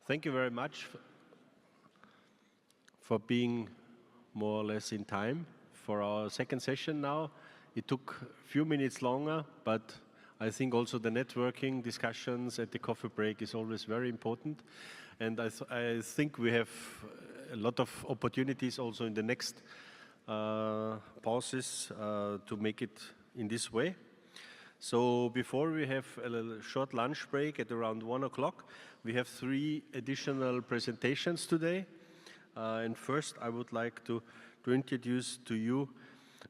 Thank you very much for being more or less in time for our second session now. It took a few minutes longer, but I think also the networking discussions at the coffee break is always very important. And I think we have a lot of opportunities also in the next pauses to make it in this way. So before we have a short lunch break at around 1 o'clock, we have 3 additional presentations today. And first I would like to introduce to you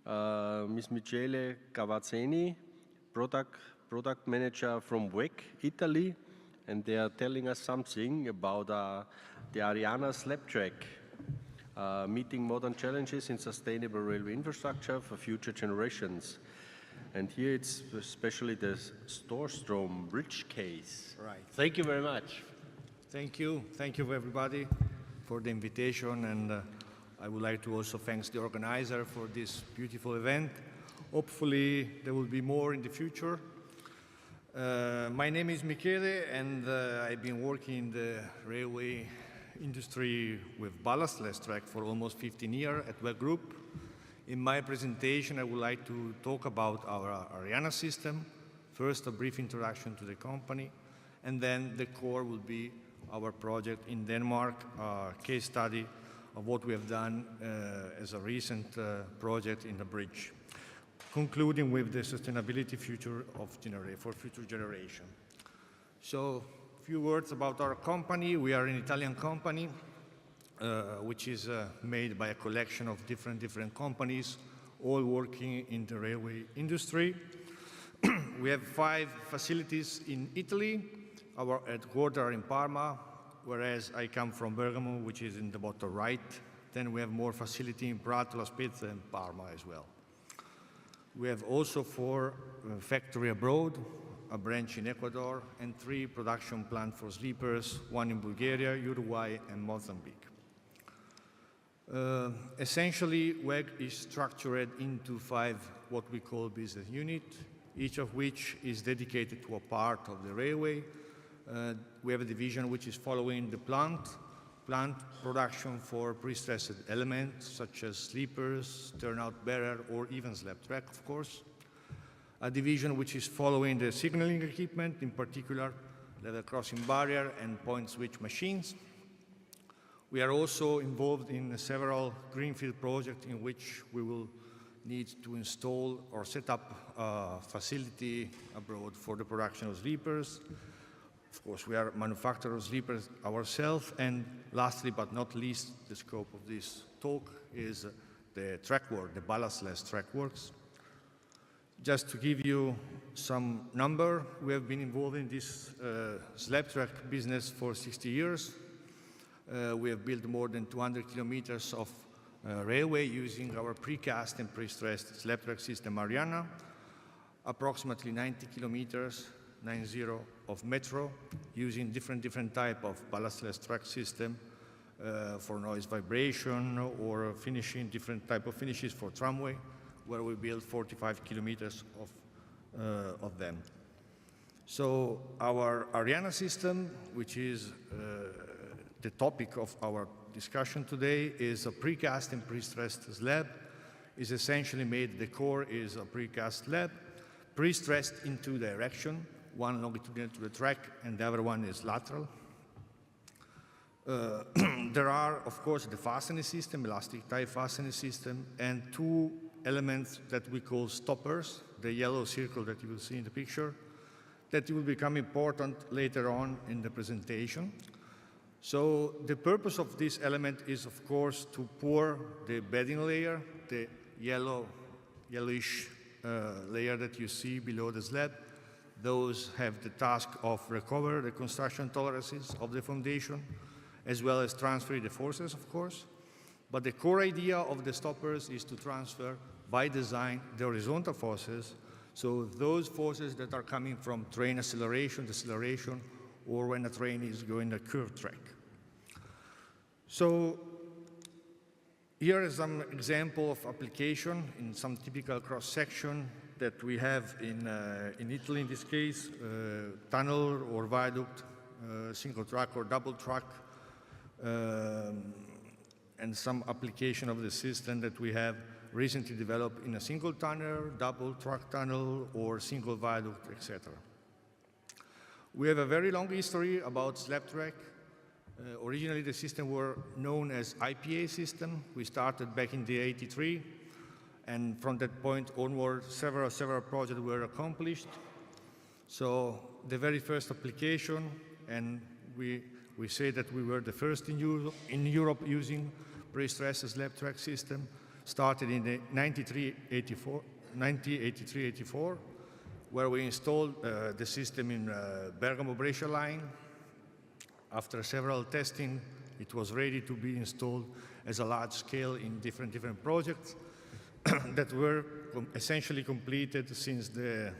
Ms. Michele Gavazzeni, product manager from Wegh, Italy, and they are telling us something about the Ariana Slab track, meeting modern challenges in sustainable railway infrastructure for future generations. And here it's especially the Storstrom bridge case. Right. Thank you very much. Thank you. Thank you everybody for the invitation, and I would like to also thank the organizer for this beautiful event. Hopefully there will be more in the future. My name is Michele, and I've been working in the railway industry with ballastless track for almost 15 years at Wegh Group. In my presentation, I would like to talk about our Ariana system. First, a brief introduction to the company, and then the core will be our project in Denmark, a case study of what we have done as a recent project in the bridge, concluding with the sustainability for future generation. So, a few words about our company. We are an Italian company, which is made by a collection of different companies, all working in the railway industry. We have 5 facilities in Italy. Our headquarters are in Parma, whereas I come from Bergamo, which is in the bottom right. Then we have more facility in Prato, La Spezia, and Parma as well. We have also 4 factories abroad, a branch in Ecuador, and 3 production plants for sleepers, 1 in Bulgaria, Uruguay, and Mozambique. Essentially, Wegh is structured into 5 what we call business units, each of which is dedicated to a part of the railway. We have a division which is following the plant production for pre-stressed elements such as sleepers, turnout barrier, or even slab track, of course. A division which is following the signaling equipment, in particular level crossing barrier and point switch machines. We are also involved in several greenfield projects in which we will need to install or set up a facility abroad for the production of sleepers. Of course, we are manufacturers of sleepers ourselves, and lastly but not least, the scope of this talk is the track work, the ballastless track works. Just to give you some number, we have been involved in this slab track business for 60 years. We have built more than 200 kilometers of railway using our precast and pre-stressed slab track system Ariana, approximately 90 kilometers, 90, of metro, using different type of ballastless track system for noise vibration or finishing different type of finishes for tramway, where we built 45 kilometers of them. So our Ariana system, which is the topic of our discussion today, is a precast and pre-stressed slab. Is essentially made, the core is a precast slab, pre-stressed in 2 directions, one longitudinal to the track and the other one is lateral. There are, of course, the fastening system, elastic tie fastening system, and 2 elements that we call stoppers, the yellow circle that you will see in the picture, that will become important later on in the presentation. So the purpose of this element is, of course, to pour the bedding layer, the yellowish layer that you see below the slab. Those have the task of recover the construction tolerances of the foundation, as well as transfer the forces, of course. But the core idea of the stoppers is to transfer, by design, the horizontal forces, so those forces that are coming from train acceleration, deceleration, or when a train is going a curved track. So here is some example of application in some typical cross-section that we have in Italy, in this case, tunnel or viaduct single track or double track, and some application of the system that we have recently developed in a single tunnel, double track tunnel, or single viaduct, etc. We have a very long history about slab track. Originally, the system were known as IPA system. We started back in the '83, and from that point onward, several projects were accomplished. So the very first application, and we say that we were the first in Europe using pre-stressed slab track system, started in the 1983-84, where we installed the system in Bergamo-Brescia line. After several testing, it was ready to be installed as a large scale in different projects that were essentially completed since the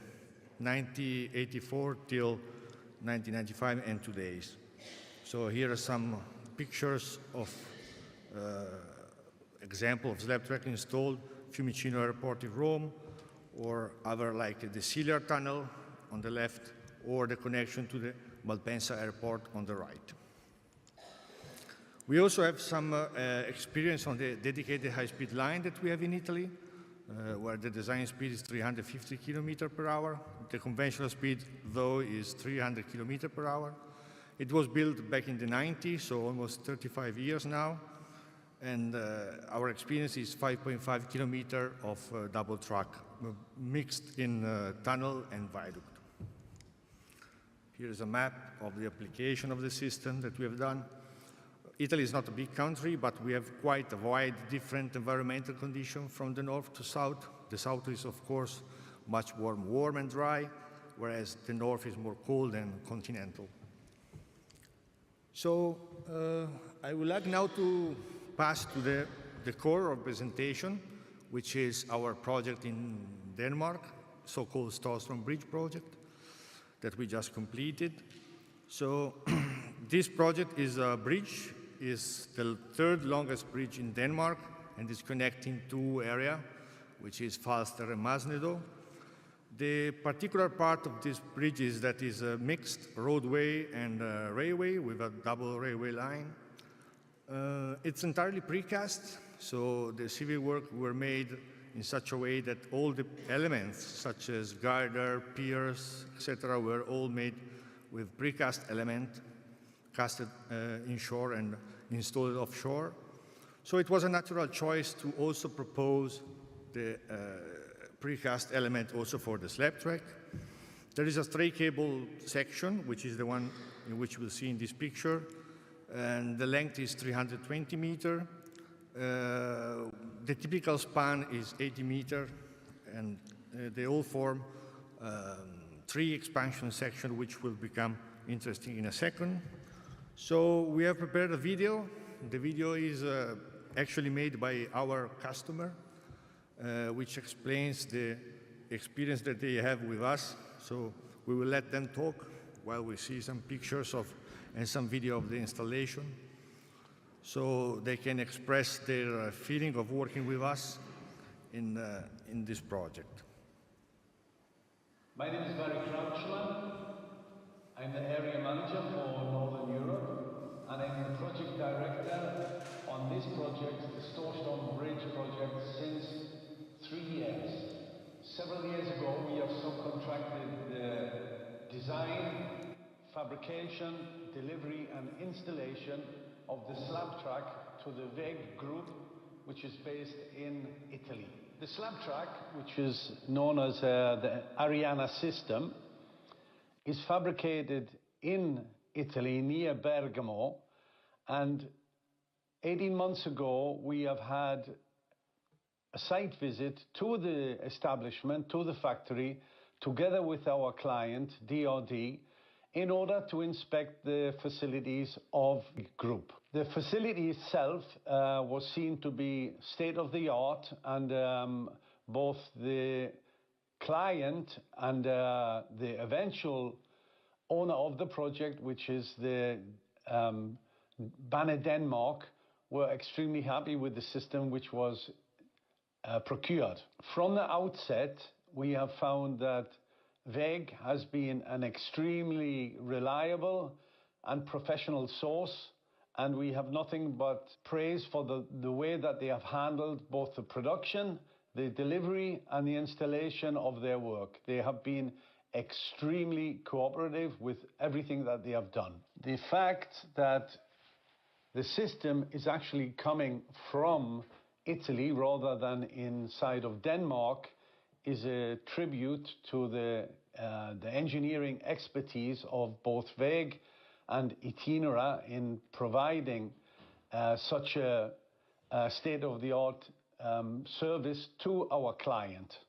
1984 till 1995 and today's. So here are some pictures of example of slab track installed, Fiumicino Airport in Rome, or other like the Ciliar Tunnel on the left, or the connection to the Malpensa Airport on the right. We also have some experience on the dedicated high-speed line that we have in Italy, where the design speed is 350 km per hour. The conventional speed, though, is 300 km per hour. It was built back in the 90s, so almost 35 years now. And our experience is 5.5 km of double track, mixed in tunnel and viaduct. Here is a map of the application of the system that we have done. Italy is not a big country, but we have quite a wide different environmental condition from the north to south. The south is, of course, much more warm and dry, whereas the north is more cold and continental. So I would like now to pass to the core of presentation, which is our project in Denmark, so-called Storstrøm Bridge project that we just completed. So this project is a bridge, is the third longest bridge in Denmark, and is connecting two areas, which is Falster and Masnedo. The particular part of this bridge is that is a mixed roadway and railway with a double railway line. It's entirely precast, so the civil work were made in such a way that all the elements, such as girder, piers, etc., were all made with precast element, casted inshore and installed offshore. So it was a natural choice to also propose the precast element also for the slab track. There is a stray cable section, which is the one in which we'll see in this picture, and the length is 320 meters. The typical span is 80 meters, and they all form three expansion sections, which will become interesting in a second. So we have prepared a video. The video is actually made by our customer, which explains the experience that they have with us. So we will let them talk while we see some pictures of and some video of the installation, so they can express their feeling of working with us in this project. My name is Barry Crouchland. I'm the area manager for Northern Europe, and I'm the project director on this project, the Storstrøm Bridge project, since 3 years. Several years ago, we have subcontracted the design, fabrication, delivery and installation of the slab track to the Wegh group, which is based in Italy. The slab track, which is known as the Ariana system, is fabricated in Italy near Bergamo, and 18 months ago we have had a site visit to the establishment, to the factory, together with our client, DRD, in order to inspect the facilities of the group. The facility itself was seen to be state-of-the-art, and both the client and the eventual owner of the project, which is the Bane Denmark, were extremely happy with the system which was procured. From the outset, we have found that Wegh has been an extremely reliable and professional source, and we have nothing but praise for the way that they have handled both the production, the delivery, and the installation of their work. They have been extremely cooperative with everything that they have done. The fact that the system is actually coming from Italy rather than inside of Denmark is a tribute to the engineering expertise of both Wegh and Itinera in providing such a state-of-the-art service to our client.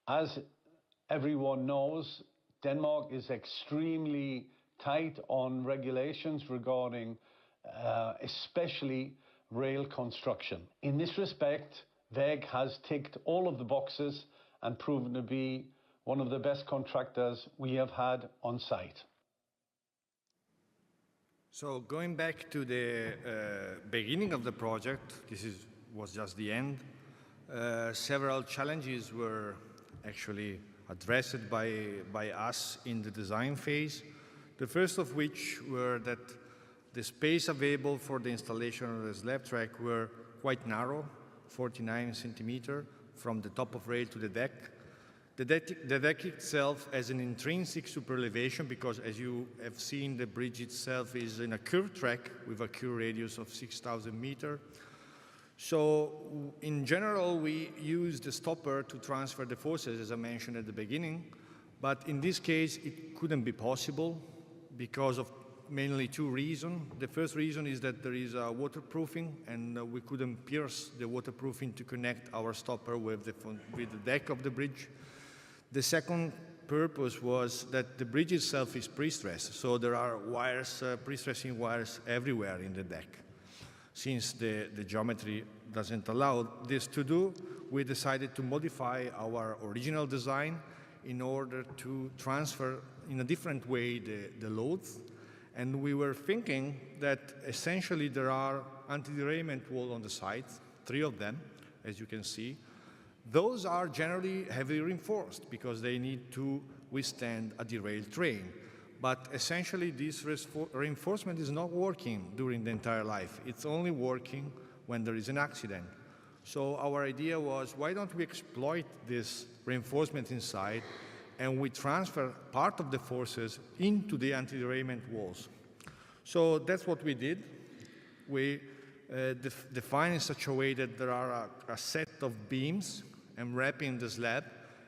As everyone knows, Denmark is extremely tight on regulations regarding especially rail construction. In this respect, Wegh has ticked all of the boxes and proven to be one of the best contractors we have had on site. So going back to the beginning of the project, was just the end. Several challenges were actually addressed by us in the design phase. The first of which were that the space available for the installation of the slab track were quite narrow, 49 centimeters from the top of rail to the deck. The deck itself has an intrinsic super elevation because, as you have seen, the bridge itself is in a curved track with a curve radius of 6,000 meters. So in general, we use the stopper to transfer the forces, as I mentioned at the beginning. But in this case, it couldn't be possible because of mainly two reasons. The first reason is that there is a waterproofing, and we couldn't pierce the waterproofing to connect our stopper with the deck of the bridge. The second purpose was that the bridge itself is pre-stressed, so there are wires, pre-stressing wires everywhere in the deck. Since the geometry doesn't allow this to do, we decided to modify our original design in order to transfer in a different way the loads. And we were thinking that essentially there are anti-derailment walls on the site, 3 of them, as you can see. Those are generally heavily reinforced because they need to withstand a derailed train. But essentially this reinforcement is not working during the entire life. It's only working when there is an accident. So our idea was, why don't we exploit this reinforcement inside and we transfer part of the forces into the anti-derailment walls. So that's what we did. We define in such a way that there are a set of beams and wrapping the slab,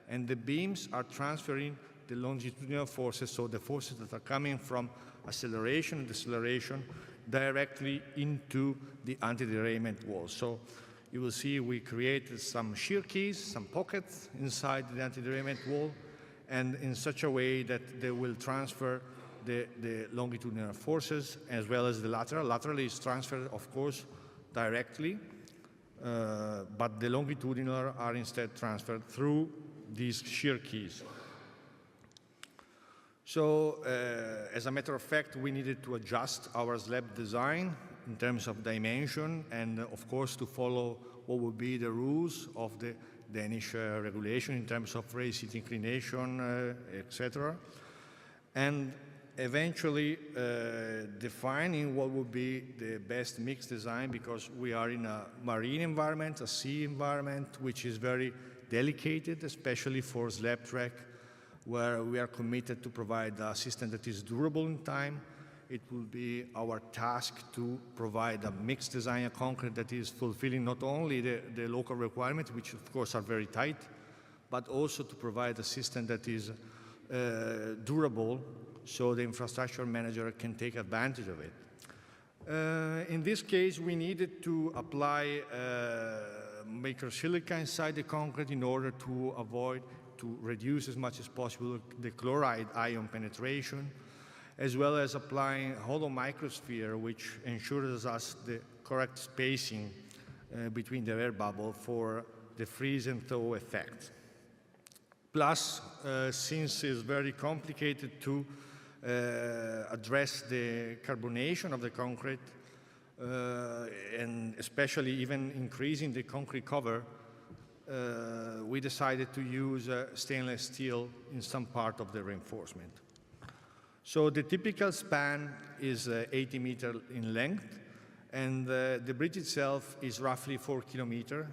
and the beams are transferring the longitudinal forces, so the forces that are coming from acceleration and deceleration directly into the anti-derailment wall. So you will see we created some shear keys, some pockets inside the anti-derailment wall, and in such a way that they will transfer the longitudinal forces as well as the lateral. Lateral is transferred, of course, directly, but the longitudinal are instead transferred through these shear keys. So, as a matter of fact, we needed to adjust our slab design in terms of dimension and, of course, to follow what would be the rules of the Danish regulation in terms of rail seat inclination, etc. And eventually defining what would be the best mixed design, because we are in a marine environment, a sea environment, which is very delicate, especially for slab track, where we are committed to provide a system that is durable in time. It will be our task to provide a mixed design of concrete that is fulfilling not only the local requirements, which of course are very tight, but also to provide a system that is durable, so the infrastructure manager can take advantage of it. In this case, we needed to apply microsilica inside the concrete in order to reduce as much as possible the chloride ion penetration, as well as applying hollow microsphere, which ensures us the correct spacing between the air bubble for the freeze and thaw effect. Plus, since it's very complicated to address the carbonation of the concrete, and especially even increasing the concrete cover, we decided to use stainless steel in some part of the reinforcement. So the typical span is 80 meters in length, and the bridge itself is roughly 4 kilometers.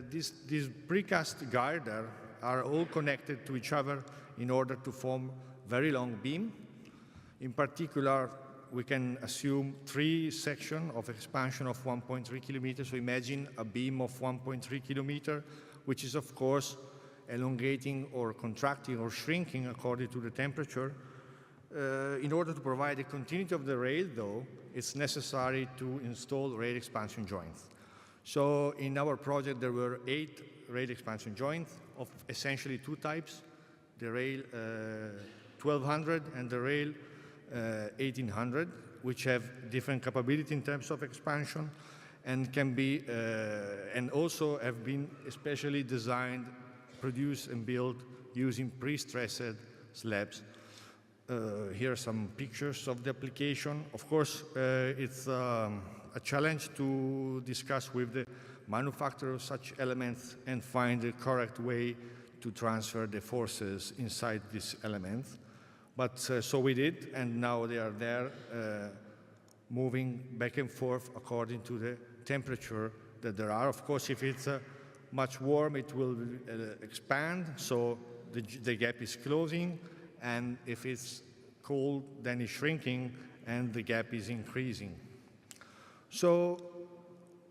These precast girders are all connected to each other in order to form very long beam. In particular, we can assume 3 sections of expansion of 1.3 kilometers. So imagine a beam of 1.3 kilometers, which is of course elongating or contracting or shrinking according to the temperature. In order to provide the continuity of the rail, though, it's necessary to install rail expansion joints. So in our project, there were 8 rail expansion joints of essentially 2 types, the rail 1200 and the rail 1800, which have different capability in terms of expansion and can be, and also have been especially designed, produced and built using pre-stressed slabs. Here are some pictures of the application. Of course, it's a challenge to discuss with the manufacturer of such elements and find the correct way to transfer the forces inside these elements. But so we did, and now they are there moving back and forth according to the temperature that there are. Of course, if it's much warm, it will expand, so the gap is closing, and if it's cold, then it's shrinking, and the gap is increasing. So,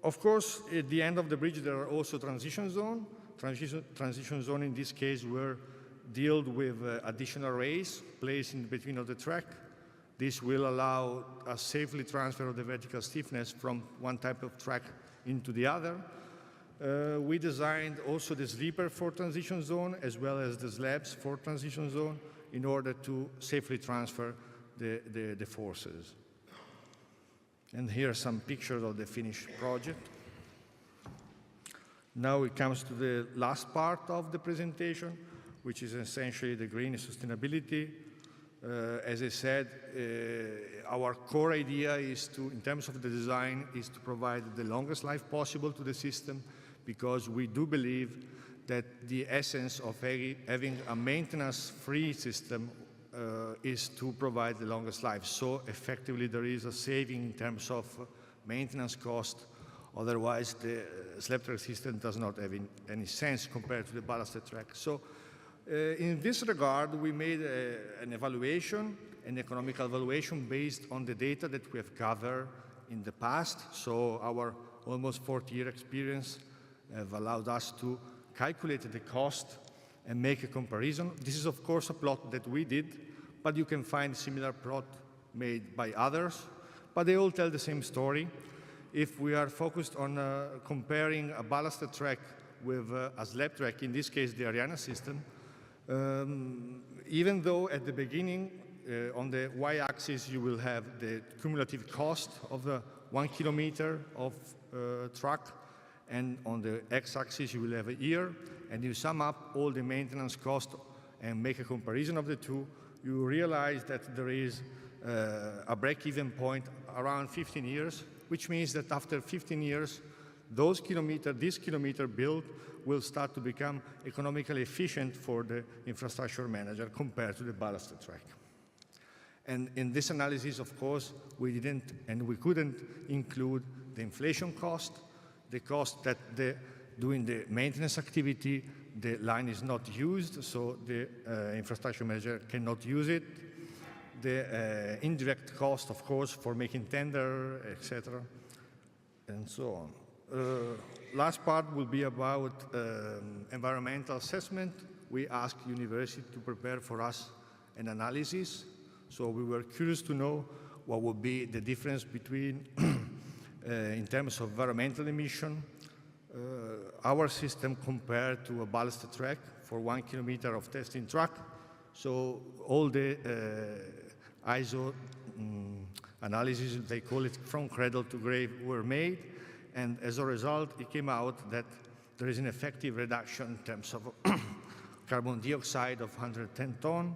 of course, at the end of the bridge, there are also transition zones. Transition zone in this case were dealt with additional rails placed in between of the track. This will allow a safely transfer of the vertical stiffness from one type of track into the other. We designed also the sleeper for transition zone as well as the slabs for transition zone in order to safely transfer the forces. And here are some pictures of the finished project. Now it comes to the last part of the presentation, which is essentially the green sustainability. As I said, our core idea is to, in terms of the design, is to provide the longest life possible to the system, because we do believe that the essence of having a maintenance-free system is to provide the longest life. So effectively, there is a saving in terms of maintenance cost. Otherwise, the slab track system does not have any sense compared to the ballasted track. So in this regard, we made an evaluation, an economical evaluation based on the data that we have gathered in the past. So our almost 40-year experience have allowed us to calculate the cost and make a comparison. This is, of course, a plot that we did, but you can find similar plot made by others, but they all tell the same story. If we are focused on comparing a ballasted track with a slab track, in this case, the Ariana system, even though at the beginning, on the y-axis, you will have the cumulative cost of the 1 kilometer of track, and on the x-axis, you will have a year, and you sum up all the maintenance cost and make a comparison of the two, you realize that there is a break-even point around 15 years, which means that after 15 years, this kilometer built will start to become economically efficient for the infrastructure manager compared to the ballasted track. And in this analysis, of course, we didn't and we couldn't include the inflation cost, the cost that doing the maintenance activity, the line is not used, so the infrastructure manager cannot use it, the indirect cost, of course, for making tender, etc., and so on. Last part will be about environmental assessment. We asked university to prepare for us an analysis. So we were curious to know what would be the difference between, in terms of environmental emission, our system compared to a ballasted track for 1 kilometer of testing track. So all the ISO analysis, they call it from cradle to grave, were made. And as a result, it came out that there is an effective reduction in terms of carbon dioxide of 110 tons,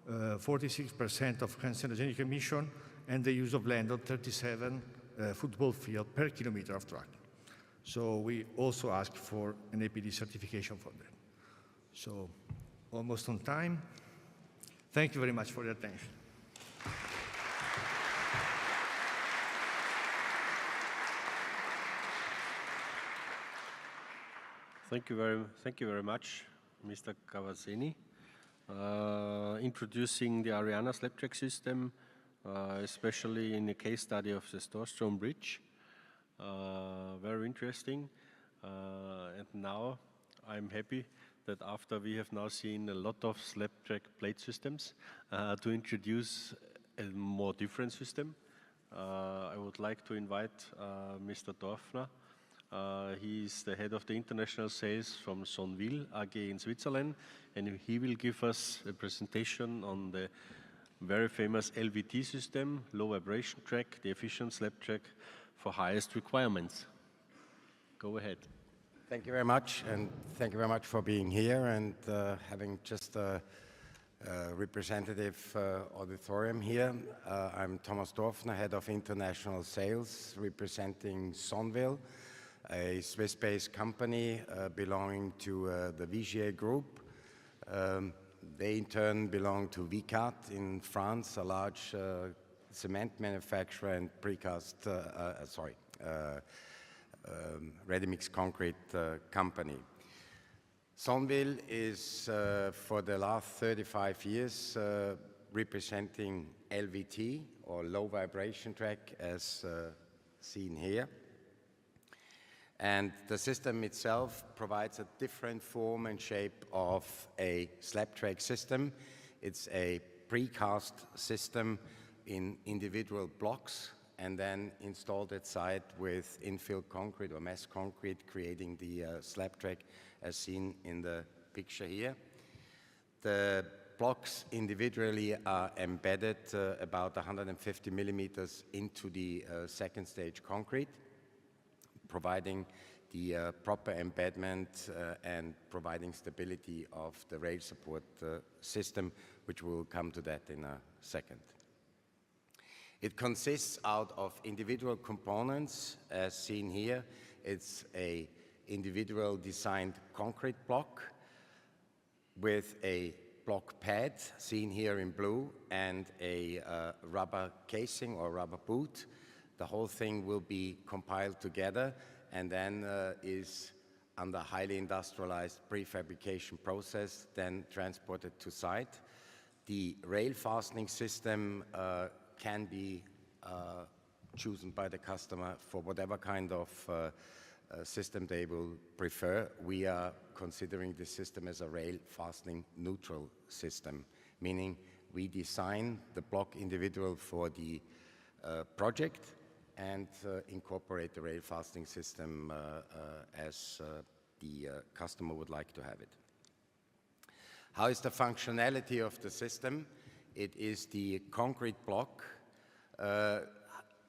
46% of carcinogenic emission, and the use of land of 37 football field per kilometer of track. So we also asked for an APD certification for that. So almost on time. Thank you very much for your attention. Thank you very much, Mr. Gavazzeni. Introducing the Ariana slab track system, especially in the case study of the Storstrom Bridge. Very interesting. And now I'm happy that after we have now seen a lot of slab track plate systems, to introduce a more different system. I would like to invite Mr. Dorfner. He is the head of the international sales from Sonneville AG in Switzerland, and he will give us a presentation on the very famous LVT system, low vibration track, the efficient slab track for highest requirements. Go ahead. Thank you very much, and thank you very much for being here and having just a representative auditorium here. I'm Thomas Dorfner, head of international sales, representing Sonneville, a Swiss-based company belonging to the Vigier Group. They in turn belong to Vicat in France, a large cement manufacturer and precast, ready-mix concrete company. Sonneville is for the last 35 years representing LVT, or low vibration track, as seen here. And the system itself provides a different form and shape of a slab track system. It's a precast system in individual blocks and then installed at site with infill concrete or mass concrete, creating the slab track as seen in the picture here. The blocks individually are embedded about 150 millimeters into the second stage concrete, providing the proper embedment and providing stability of the rail support system, which we'll come to that in a second. It consists out of individual components, as seen here. It's a individual designed concrete block with a block pad, seen here in blue, and a rubber casing or rubber boot. The whole thing will be compiled together and then is under highly industrialized prefabrication process, then transported to site. The rail fastening system can be chosen by the customer for whatever kind of system they will prefer. We are considering this system as a rail fastening neutral system, meaning we design the block individual for the project and incorporate the rail fastening system as the customer would like to have it. How is the functionality of the system? It is the concrete block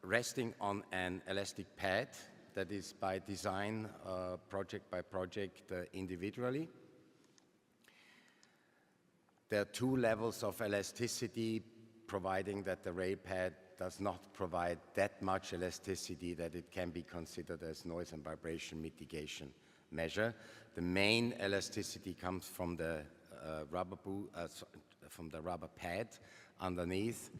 resting on an elastic pad that is by design, project by project, individually. There are two levels of elasticity, providing that the rail pad does not provide that much elasticity that it can be considered as noise and vibration mitigation measure. The main elasticity comes from the rubber pad underneath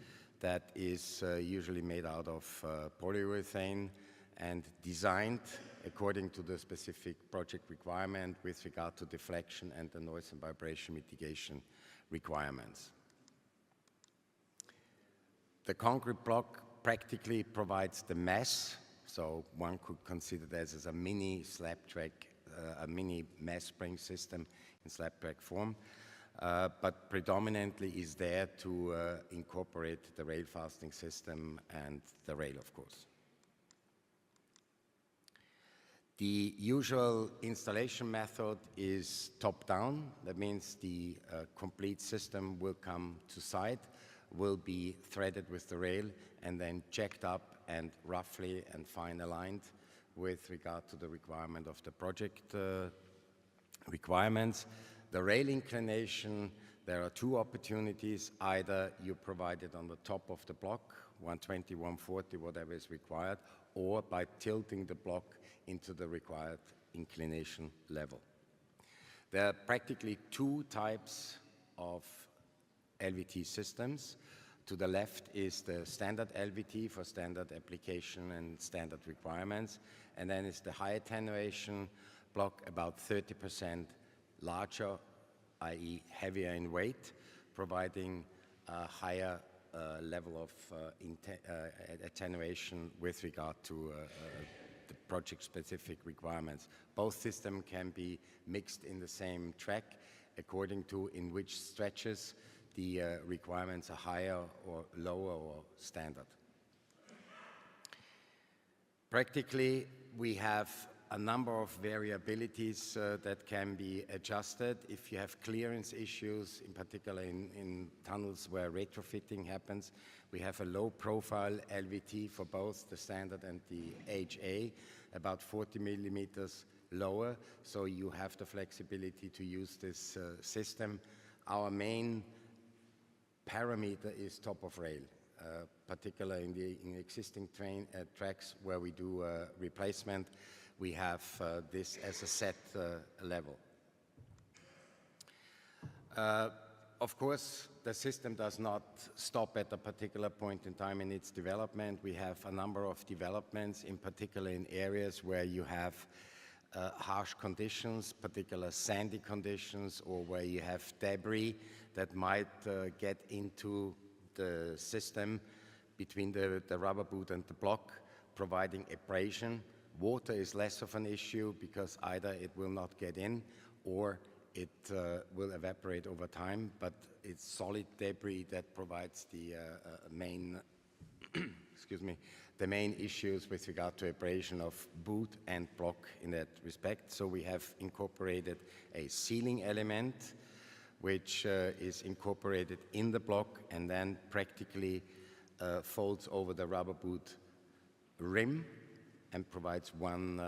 that is usually made out of polyurethane and designed according to the specific project requirement with regard to deflection and the noise and vibration mitigation requirements. The concrete block practically provides the mass, so one could consider this as a mini slab track, a mini mass spring system in slab track form, but predominantly is there to incorporate the rail fastening system and the rail, of course. The usual installation method is top-down. That means the complete system will come to site, will be threaded with the rail, and then checked up and roughly and fine aligned with regard to the requirement of the project requirements. The rail inclination, there are two opportunities. Either you provide it on the top of the block, 120, 140, whatever is required, or by tilting the block into the required inclination level. There are practically two types of LVT systems. To the left is the standard LVT for standard application and standard requirements, and then is the high attenuation block about 30% larger, i.e. heavier in weight, providing a higher level of attenuation with regard to the project-specific requirements. Both systems can be mixed in the same track according to in which stretches the requirements are higher or lower or standard. Practically, we have a number of variabilities that can be adjusted. If you have clearance issues, in particular in tunnels where retrofitting happens, we have a low profile LVT for both the standard and the HA, about 40 millimeters lower, so you have the flexibility to use this system. Our main parameter is top of rail, particularly in existing tracks where we do replacement. We have this as a set level. Of course, the system does not stop at a particular point in time in its development. We have a number of developments, in particular in areas where you have harsh conditions, particular sandy conditions, or where you have debris that might get into the system between the rubber boot and the block, providing abrasion. Water is less of an issue because either it will not get in or it will evaporate over time, but it's solid debris that provides the main the main issues with regard to abrasion of boot and block in that respect. So we have incorporated a sealing element which is incorporated in the block and then practically folds over the rubber boot rim and provides one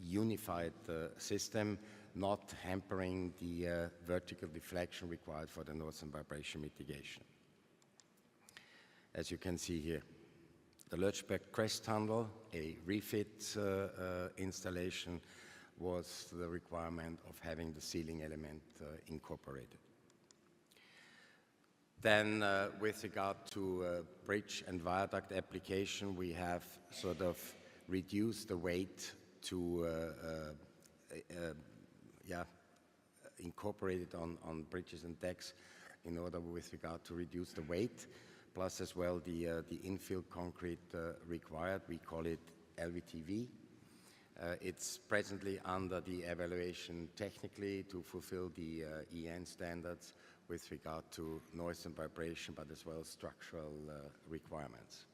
unified system, not hampering the vertical deflection required for the noise and vibration mitigation. As you can see here, the Lötschberg Crest Tunnel, a refit installation, was the requirement of having the sealing element incorporated. Then with regard to bridge and viaduct application, we have sort of reduced the weight to incorporate it on bridges and decks in order with regard to reduce the weight, plus as well the infill concrete required. We call it LVTV. It's presently under the evaluation technically to fulfill the EN standards with regard to noise and vibration, but as well as structural requirements.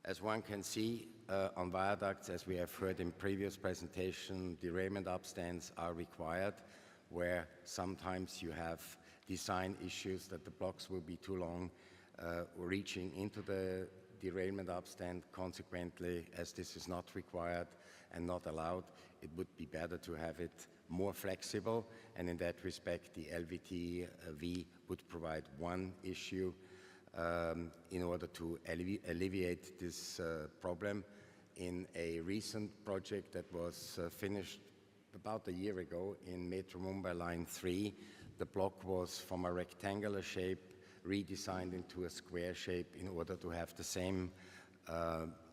As one can see on viaducts, as we have heard in previous presentation, derailment upstands are required, where sometimes you have design issues that the blocks will be too long reaching into the derailment upstand. Consequently, as this is not required and not allowed, it would be better to have it more flexible, and in that respect the LVT-V would provide one issue in order to alleviate this problem. In a recent project that was finished about a year ago in Metro Mumbai Line 3, the block was from a rectangular shape redesigned into a square shape in order to have the same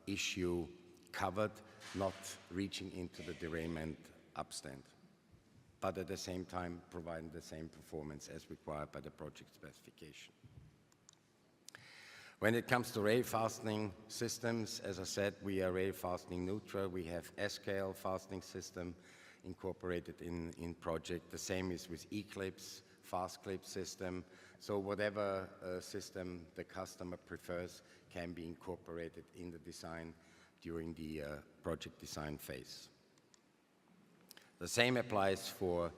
issue covered, not reaching into the derailment upstand, but at the same time providing the same performance as required by the project specification. When it comes to rail fastening systems, as I said, we are rail fastening neutral. We have S-scale fastening system incorporated in project. The same is with E-clips, fast clip system. So whatever system the customer prefers can be incorporated in the design during the project design phase. The same applies for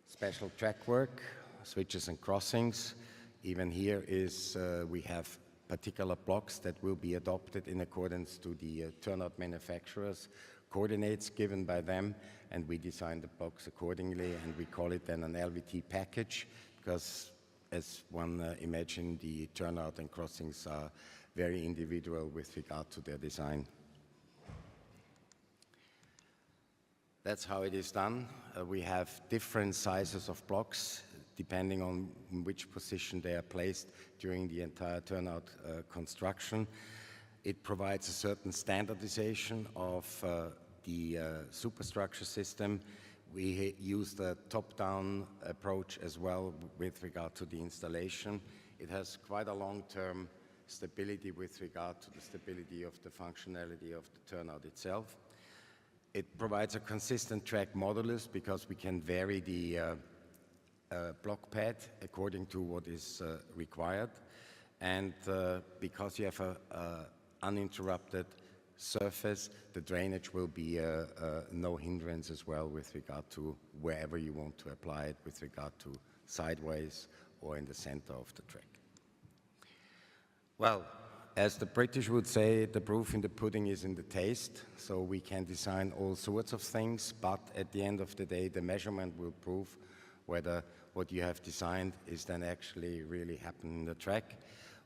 special track work, switches and crossings. Even here is we have particular blocks that will be adopted in accordance to the turnout manufacturer's coordinates given by them, and we design the blocks accordingly, and we call it then an LVT package, because as one imagine, the turnout and crossings are very individual with regard to their design. That's how it is done. We have different sizes of blocks depending on in which position they are placed during the entire turnout construction. It provides a certain standardization of the superstructure system. We use the top-down approach as well with regard to the installation. It has quite a long-term stability with regard to the stability of the functionality of the turnout itself. It provides a consistent track modulus because we can vary the block pad according to what is required. And because you have a uninterrupted surface, the drainage will be no hindrance as well with regard to wherever you want to apply it, with regard to sideways or in the center of the track. Well, as the British would say, the proof in the pudding is in the taste. So we can design all sorts of things, but at the end of the day, the measurement will prove whether what you have designed is then actually really happening in the track.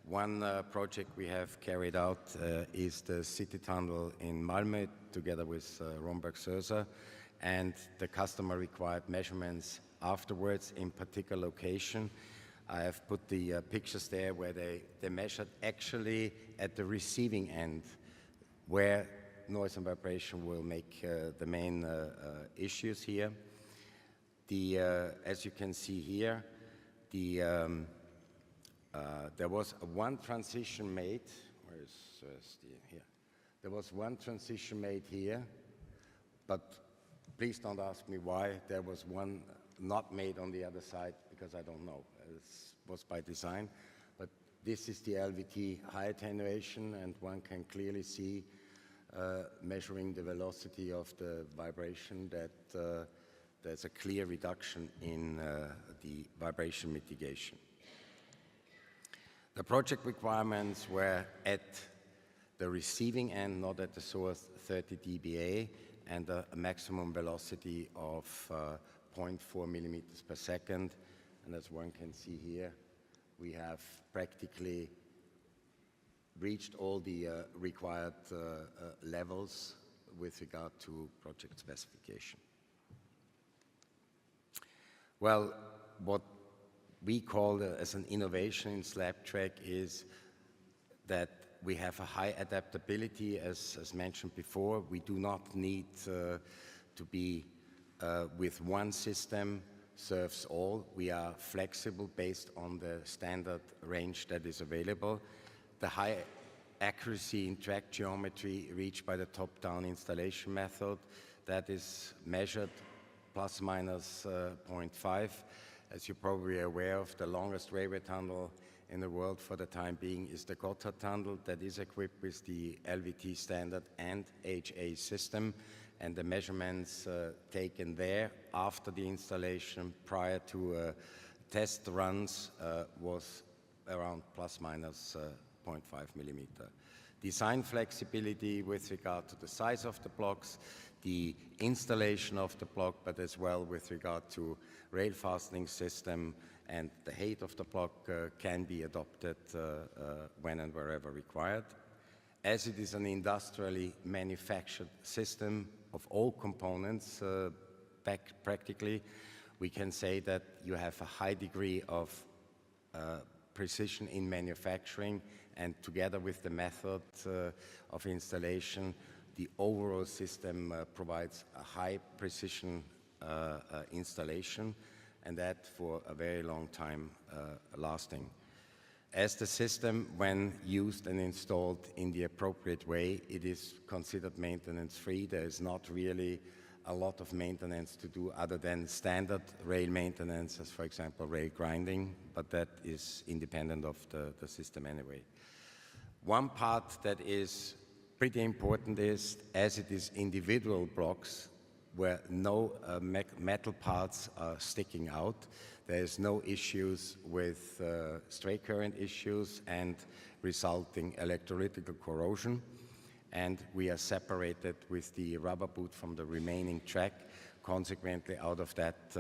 One project we have carried out is the city tunnel in Malmö together with Romberg-Söser, and the customer required measurements afterwards in particular location. I have put the pictures there where they measured actually at the receiving end where noise and vibration will make the main issues here. As you can see here, there was one transition made. Here? There was one transition made here, but please don't ask me why there was one not made on the other side, because I don't know. It was by design. But this is the LVT high attenuation, and one can clearly see, measuring the velocity of the vibration, that there's a clear reduction in the vibration mitigation. The project requirements were at the receiving end, not at the source, 30 dBA, and a maximum velocity of 0.4 millimeters per second. And as one can see here, we have practically reached all the required levels with regard to project specification. Well, what we call as an innovation in slab track is that we have a high adaptability, as mentioned before. We do not need to be with one system serves all. We are flexible based on the standard range that is available. The high accuracy in track geometry reached by the top-down installation method, that is measured plus minus 0.5. As you're probably aware of, the longest railway tunnel in the world for the time being is the Gotthard tunnel that is equipped with the LVT standard and HA system, and the measurements taken there after the installation prior to test runs was around plus minus 0.5 millimeter. Design flexibility with regard to the size of the blocks, the installation of the block, but as well with regard to rail fastening system, and the height of the block can be adopted when and wherever required. As it is an industrially manufactured system of all components, practically, we can say that you have a high degree of precision in manufacturing, and together with the method of installation, the overall system provides a high precision installation, and that for a very long time lasting. As the system, when used and installed in the appropriate way, it is considered maintenance-free. There is not really a lot of maintenance to do other than standard rail maintenance, as for example rail grinding, but that is independent of the system anyway. One part that is pretty important is, as it is individual blocks where no metal parts are sticking out, there is no issues with stray current issues and resulting electrolytical corrosion. And we are separated with the rubber boot from the remaining track. Consequently, out of that,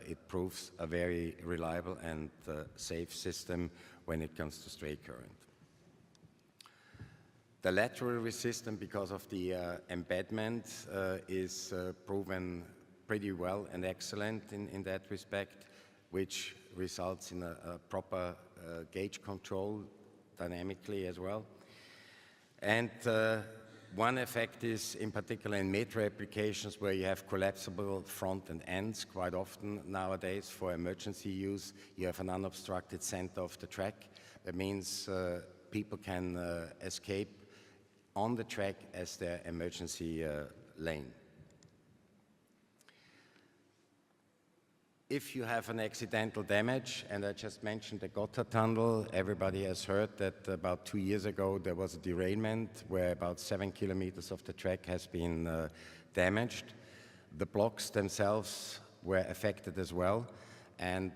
it proves a very reliable and safe system when it comes to stray current. The lateral resistance, because of the embedment, is proven pretty well and excellent in that respect, which results in a proper gauge control dynamically as well. And one effect is, in particular in metro applications where you have collapsible front and ends, quite often nowadays for emergency use, you have an unobstructed center of the track. That means people can escape on the track as their emergency lane. If you have an accidental damage, and I just mentioned the Gotthard tunnel, everybody has heard that about 2 years ago there was a derailment where about 7 kilometers of the track has been damaged. The blocks themselves were affected as well, and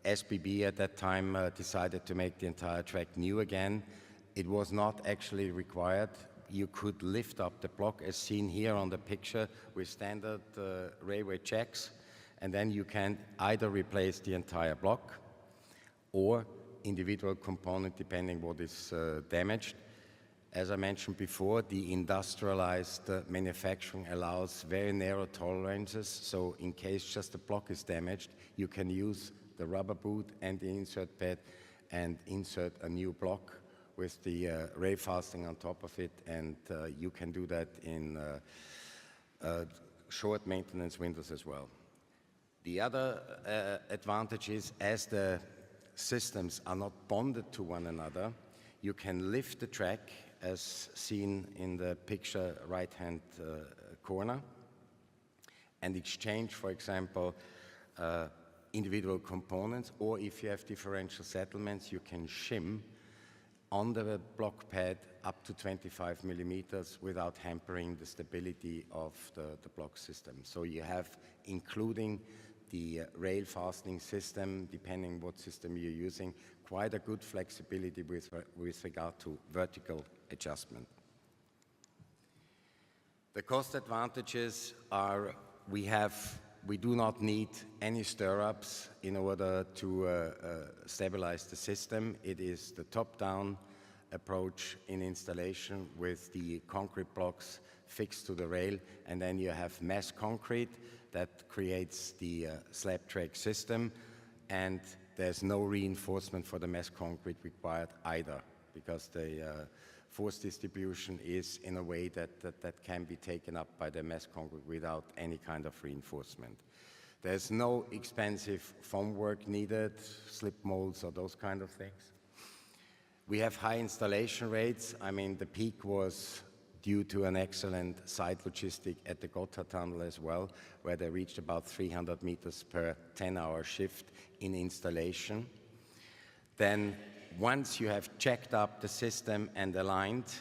SBB at that time decided to make the entire track new again. It was not actually required. You could lift up the block as seen here on the picture with standard railway checks, and then you can either replace the entire block or individual component depending what is damaged. As I mentioned before, the industrialized manufacturing allows very narrow tolerances, so in case just the block is damaged, you can use the rubber boot and the insert pad and insert a new block with the rail fastening on top of it, and you can do that in short maintenance windows as well. The other advantage is, as the systems are not bonded to one another, you can lift the track as seen in the picture right-hand corner and exchange, for example, individual components, or if you have differential settlements, you can shim on the block pad up to 25 millimeters without hampering the stability of the block system. So you have, including the rail fastening system, depending what system you're using, quite a good flexibility with regard to vertical adjustment. The cost advantages are we do not need any stirrups in order to stabilize the system. It is the top-down approach in installation with the concrete blocks fixed to the rail, and then you have mass concrete that creates the slab track system, and there's no reinforcement for the mass concrete required either, because the force distribution is in a way that can be taken up by the mass concrete without any kind of reinforcement. There's no expensive foam work needed, slip molds or those kind of things. We have high installation rates. I mean, the peak was due to an excellent site logistic at the Gotthard tunnel as well, where they reached about 300 meters per 10-hour shift in installation. Then once you have checked up the system and aligned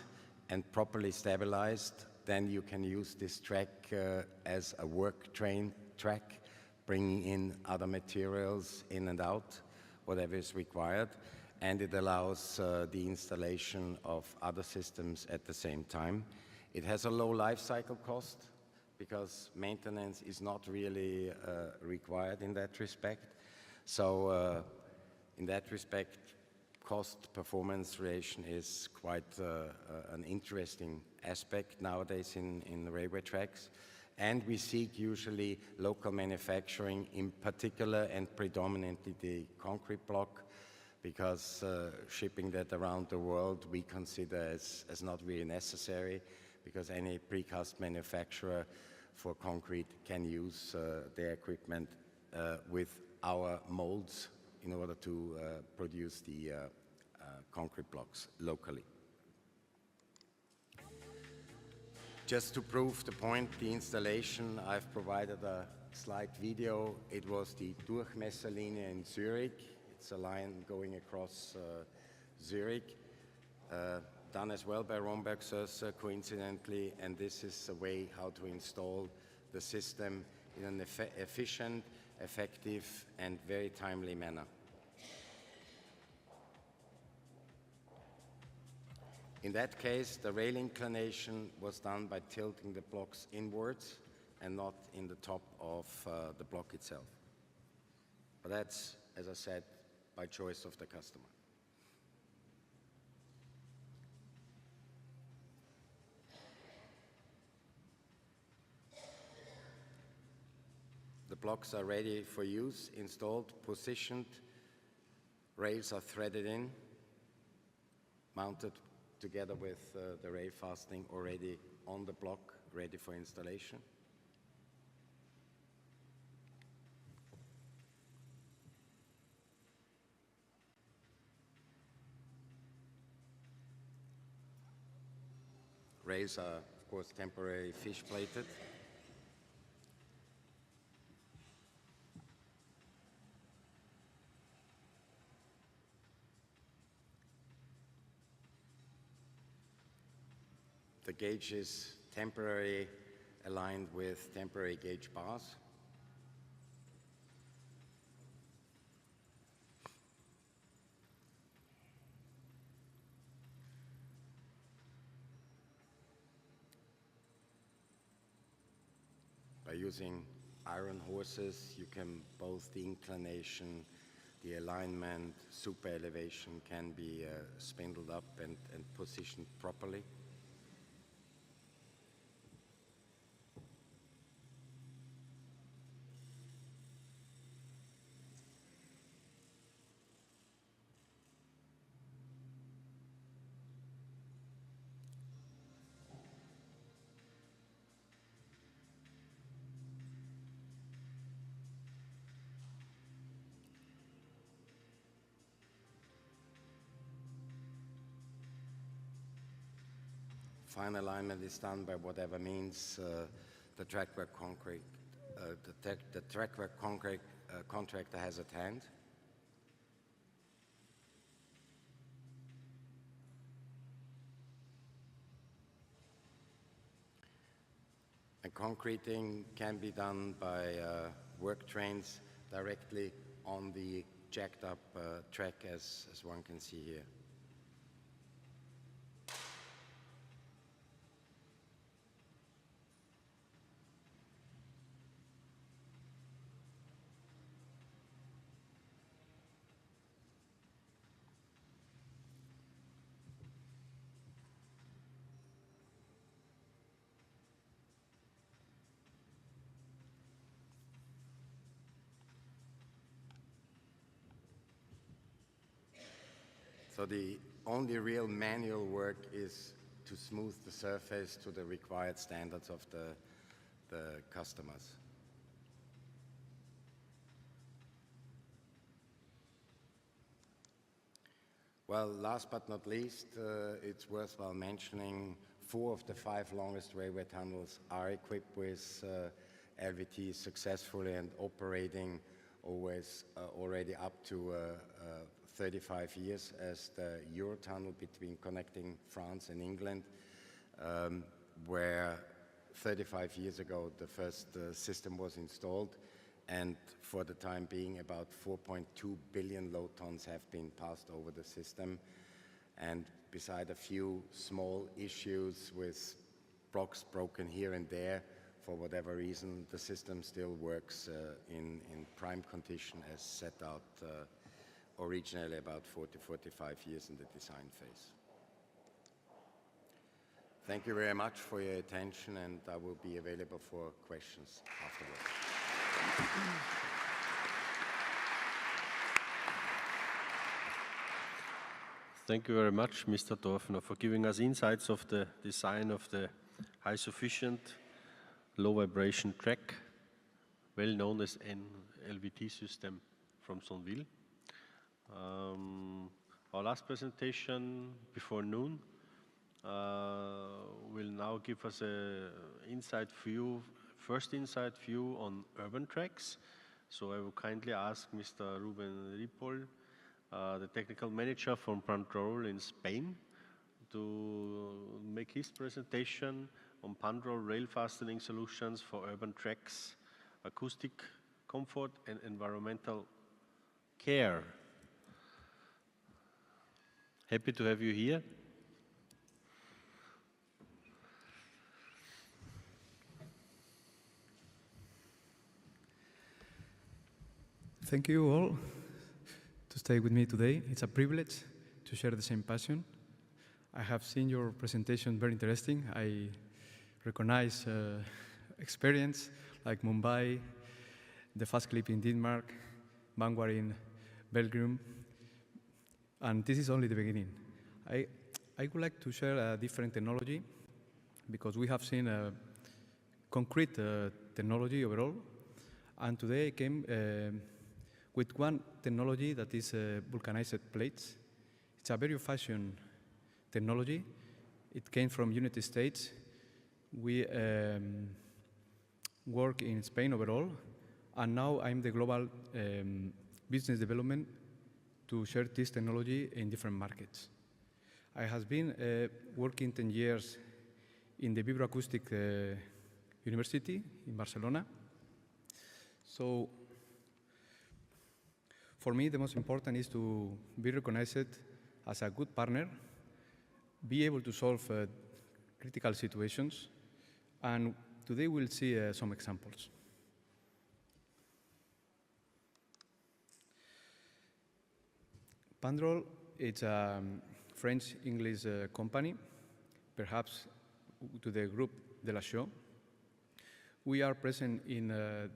and properly stabilized, then you can use this track as a work train track, bringing in other materials in and out, whatever is required, and it allows the installation of other systems at the same time. It has a low life cycle cost because maintenance is not really required in that respect. So in that respect, cost-performance relation is quite an interesting aspect nowadays in railway tracks. And we seek usually local manufacturing, in particular and predominantly the concrete block, because shipping that around the world we consider as not really necessary, because any precast manufacturer for concrete can use their equipment with our molds in order to produce the concrete blocks locally. Just to prove the point, the installation, I've provided a slide video. It was the Durchmesserlinie in Zurich. It's a line going across Zurich, done as well by Romberg Sösser, coincidentally, and this is a way how to install the system in an efficient, effective, and very timely manner. In that case, the rail inclination was done by tilting the blocks inwards and not in the top of the block itself. But that's, as I said, by choice of the customer. The blocks are ready for use, installed, positioned, rails are threaded in, mounted together with the rail fastening already on the block, ready for installation. Rails are, of course, temporarily fish-plated. The gauge is temporarily aligned with temporary gauge bars. By using iron horses, you can both the inclination, the alignment, super elevation can be spindled up and positioned properly. Fine alignment is done by whatever means the trackwork concrete, the trackwork concrete contractor has at hand. And concreting can be done by work trains directly on the jacked up track, as one can see here. So the only real manual work is to smooth the surface to the required standards of the customers. Well, last but not least, it's worthwhile mentioning 4 of the 5 longest railway tunnels are equipped with LVT successfully and operating always already up to 35 years, as the Eurotunnel between connecting France and England, where 35 years ago the first system was installed, and for the time being about 4.2 billion load tons have been passed over the system. And beside a few small issues with blocks broken here and there, for whatever reason, the system still works in prime condition as set out originally about 40-45 years in the design phase. Thank you very much for your attention, and I will be available for questions afterwards. Thank you very much, Mr. Dorfner, for giving us insights of the design of the high sufficient low vibration track, well known as an LVT system from Sonneville. Our last presentation before noon will now give us a first inside view on urban tracks. So I will kindly ask Mr. Ruben Ripoll, the technical manager from Pandrol in Spain, to make his presentation on Pandrol rail fastening solutions for urban tracks, acoustic comfort and environmental care. Happy to have you here. Thank you all to stay with me today. It's a privilege to share the same passion. I have seen your presentation, very interesting. I recognize experience like Mumbai, the Fast Clip in Denmark, Vanguard in Belgium, and this is only the beginning. I would like to share a different technology because we have seen a concrete technology overall. And today I came with one technology that is vulcanized plates. It's a very old-fashioned technology. It came from United States. We work in Spain overall, and now I'm the global business development to share this technology in different markets. I have been working 10 years in the Accoustic University in Barcelona. So for me, the most important is to be recognized as a good partner, be able to solve critical situations, and today we'll see some examples. Pandrol is a French-English company, perhaps to the group de la show. We are present in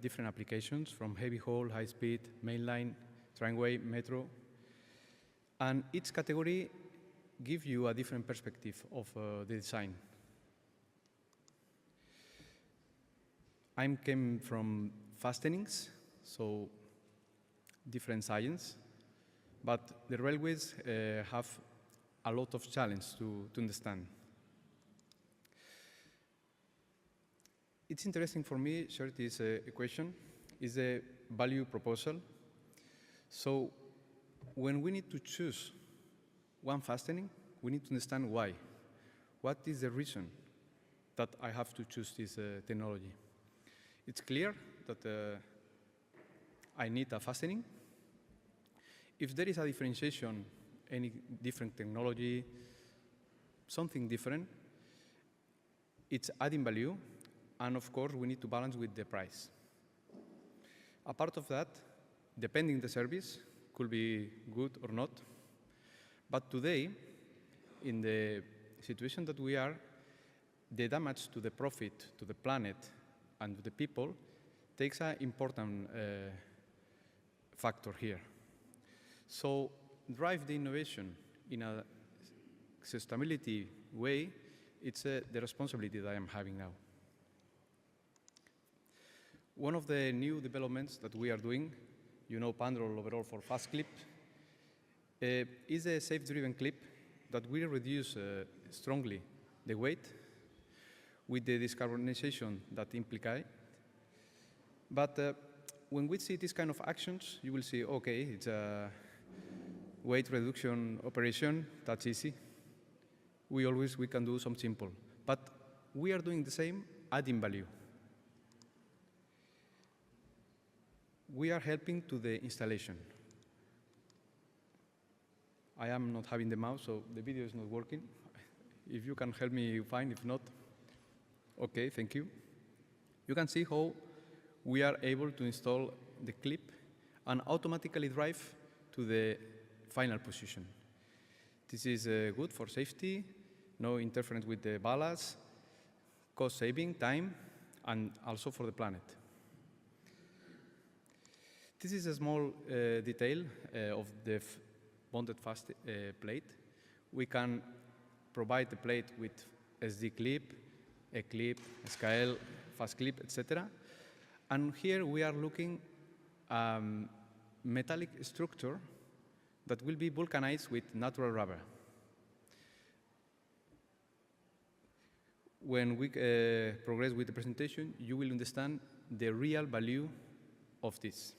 different applications from heavy haul, high speed, mainline, tramway, metro. And each category gives you a different perspective of the design. I came from fastenings, so different science, but the railways have a lot of challenge to understand. It's interesting for me, share this equation, is a value proposal. So when we need to choose one fastening, we need to understand why. What is the reason that I have to choose this technology? It's clear that I need a fastening. If there is a differentiation, any different technology, something different, it's adding value. And of course, we need to balance with the price. A part of that, depending the service, could be good or not. But today, in the situation that we are, the damage to the profit, to the planet, and to the people takes an important factor here. So drive the innovation in a sustainability way, it's the responsibility that I am having now. One of the new developments that we are doing, you know Pandrol overall for fast clip, is a safe-driven clip that will reduce strongly the weight with the decarbonization that implies. But when we see these kind of actions, you will see, okay, it's a weight reduction operation, that's easy. We can do some simple. But we are doing the same, adding value. We are helping to the installation. I am not having the mouse, so the video is not working. If you can help me, fine. If not, okay, thank you. You can see how we are able to install the clip and automatically drive to the final position. This is good for safety, no interference with the ballast, cost saving, time, and also for the planet. This is a small detail of the bonded fast plate. We can provide the plate with SD clip, a clip, SKL, fast clip, etc. And here we are looking metallic structure that will be vulcanized with natural rubber. When we progress with the presentation, you will understand the real value of this.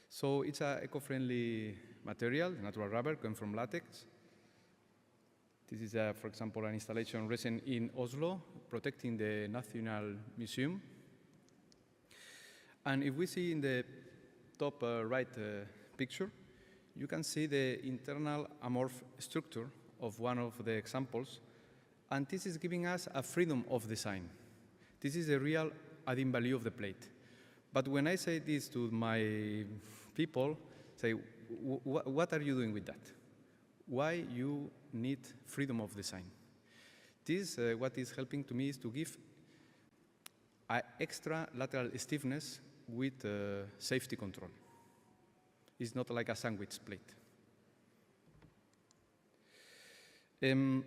So it's an eco-friendly material, natural rubber, comes from latex. This is, for example, an installation recent in Oslo, protecting the National Museum. And if we see in the top right picture, you can see the internal amorph structure of one of the examples. And this is giving us a freedom of design. This is the real adding value of the plate. But when I say this to my people, say, what are you doing with that? Why you need freedom of design? This, what is helping to me is to give extra lateral stiffness with safety control. It's not like a sandwich plate. An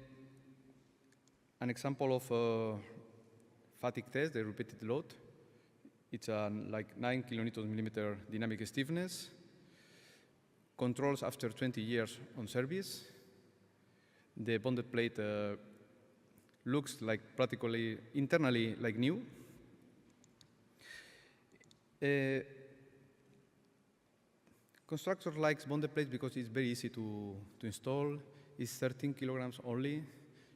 example of a fatigue test, the repeated load. It's like 9 kilonewton millimeter dynamic stiffness. Controls after 20 years on service. The bonded plate looks like practically internally like new. Constructor likes bonded plates because it's very easy to install. It's 13 kilograms only.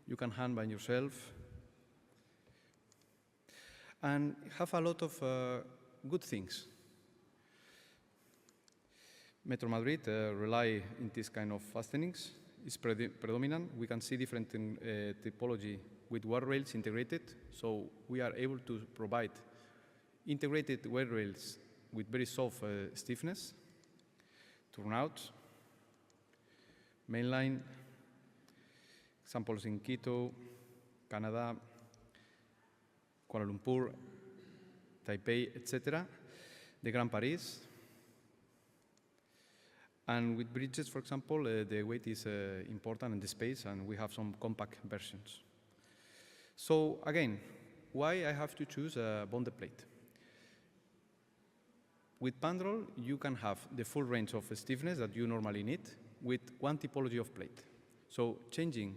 You can hand by yourself. And have a lot of good things. Metro Madrid rely in this kind of fastenings. It's predominant. We can see different typology with wire rails integrated. So we are able to provide integrated wire rails with very soft stiffness. Turnouts, mainline, examples in Quito, Canada, Kuala Lumpur, Taipei, etc. The Grand Paris. And with bridges, for example, the weight is important in the space, and we have some compact versions. So again, why I have to choose a bonded plate? With Pandrol, you can have the full range of stiffness that you normally need with one typology of plate. So changing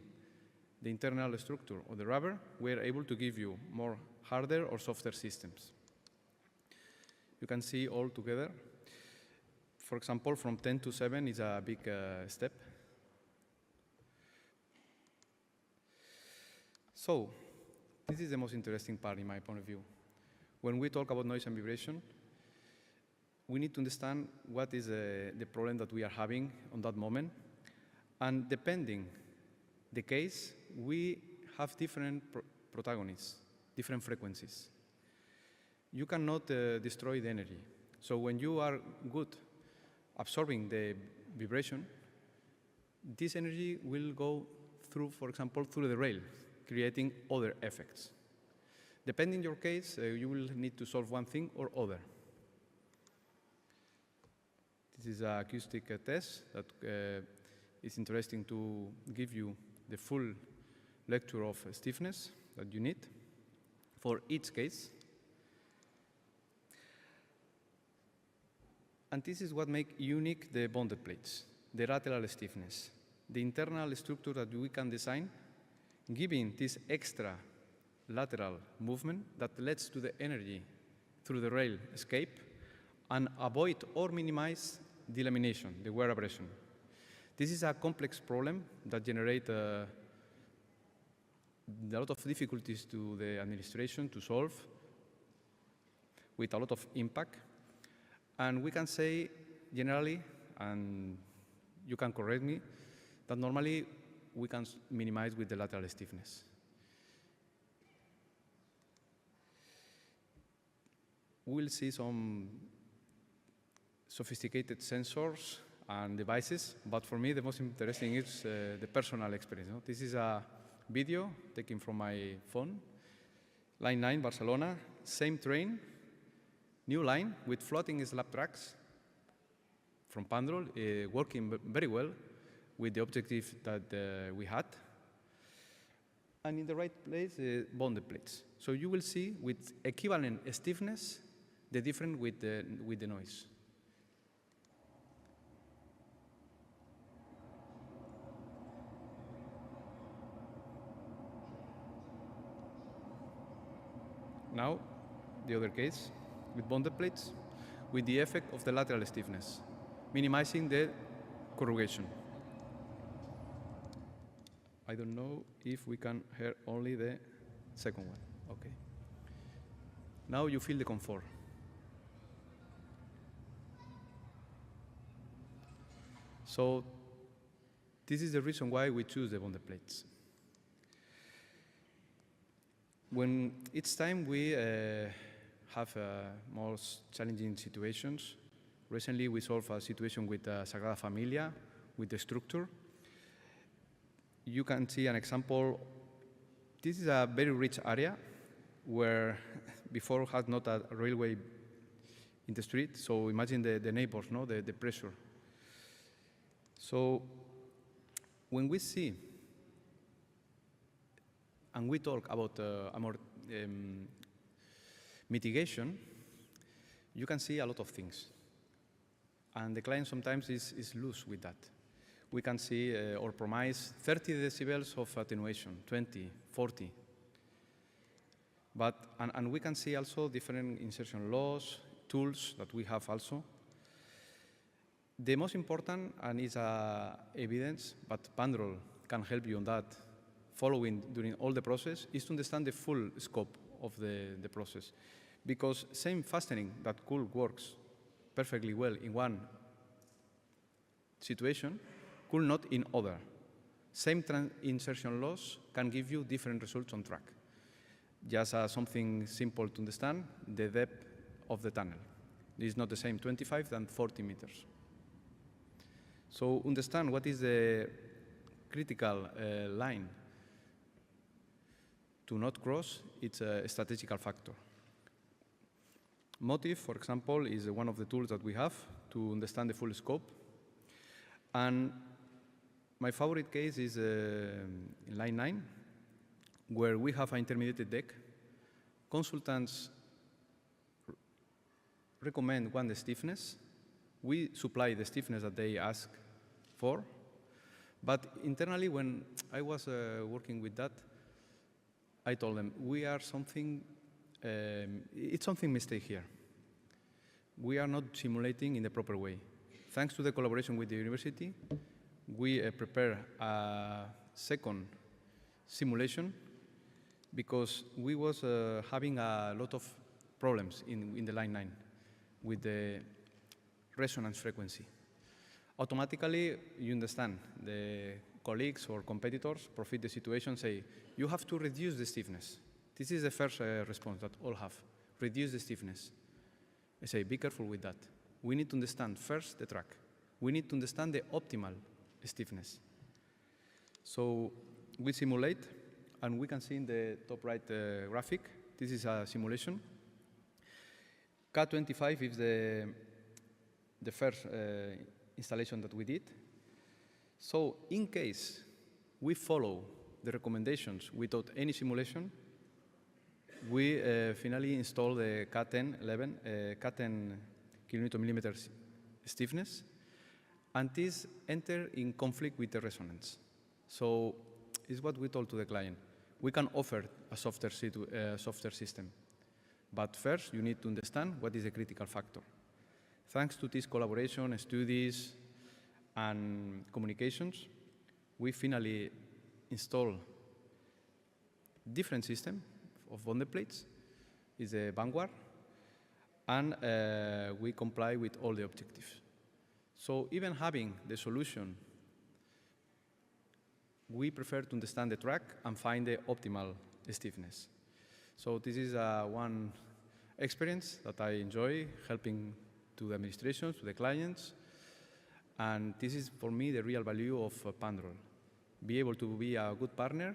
the internal structure of the rubber, we are able to give you more harder or softer systems. You can see all together. For example, from 10 to 7 is a big step. So this is the most interesting part in my point of view. When we talk about noise and vibration, we need to understand what is the problem that we are having on that moment. And depending the case, we have different protagonists, different frequencies. You cannot destroy the energy. So when you are good absorbing the vibration, this energy will go through, for example, through the rail, creating other effects. Depending on your case, you will need to solve one thing or other. This is an acoustic test that is interesting to give you the full lecture of stiffness that you need for each case. And this is what makes unique the bonded plates, the lateral stiffness, the internal structure that we can design, giving this extra lateral movement that leads to the energy through the rail escape and avoid or minimize delamination, the wear abrasion. This is a complex problem that generates a lot of difficulties to the administration to solve with a lot of impact. And we can say generally, and you can correct me, that normally we can minimize with the lateral stiffness. We'll see some sophisticated sensors and devices, but for me the most interesting is the personal experience. No? This is a video taken from my phone. Line 9, Barcelona, same train, new line with floating slab tracks from Pandrol, working very well with the objective that we had. And in the right place, bonded plates. So you will see with equivalent stiffness, the difference with the noise. Now, the other case, with bonded plates, with the effect of the lateral stiffness, minimizing the corrugation. I don't know if we can hear only the second one. Okay. Now you feel the comfort. So this is the reason why we choose the bonded plates. When each time we have most challenging situations, recently we solved a situation with Sagrada Familia, with the structure. You can see an example. This is a very rich area where before had not a railway in the street. So imagine the neighbors, no? the pressure. So when we see and we talk about mitigation, you can see a lot of things. And the client sometimes is loose with that. We can see or promise 30 decibels of attenuation, 20, 40. And we can see also different insertion laws, tools that we have also. The most important, and is evidence, but Pandrol can help you on that, following during all the process, is to understand the full scope of the process. Because same fastening that could works perfectly well in one situation, could not in other. Same insertion loss can give you different results on track. Just something simple to understand, the depth of the tunnel. It is not the same 25 than 40 meters. So understand what is the critical line to not cross. It's a strategical factor. Motive, for example, is one of the tools that we have to understand the full scope. And my favorite case is in line 9, where we have an intermediate deck. Consultants recommend the stiffness. We supply the stiffness that they ask for. But internally, when I was working with that, I told them, it's something mistake here. We are not simulating in the proper way. Thanks to the collaboration with the university, we prepare a second simulation because we was having a lot of problems in the line 9 with the resonance frequency. Automatically, you understand, the colleagues or competitors profit the situation, say, you have to reduce the stiffness. This is the first response that all have, reduce the stiffness. I say, be careful with that. We need to understand first the track. We need to understand the optimal stiffness. So we simulate, and we can see in the top right graphic, this is a simulation. K25 is the first installation that we did. So in case we follow the recommendations without any simulation, we finally install the K10 kilonewton millimeters stiffness, and this enter in conflict with the resonance. So it's what we told to the client. We can offer a softer system, but first you need to understand what is the critical factor. Thanks to this collaboration, studies, and communications, we finally install different system of bonded plates. It's a Vanguard, and we comply with all the objectives. So even having the solution, we prefer to understand the track and find the optimal stiffness. So this is one experience that I enjoy, helping to the administrations, to the clients, and this is for me the real value of Pandrol. Be able to be a good partner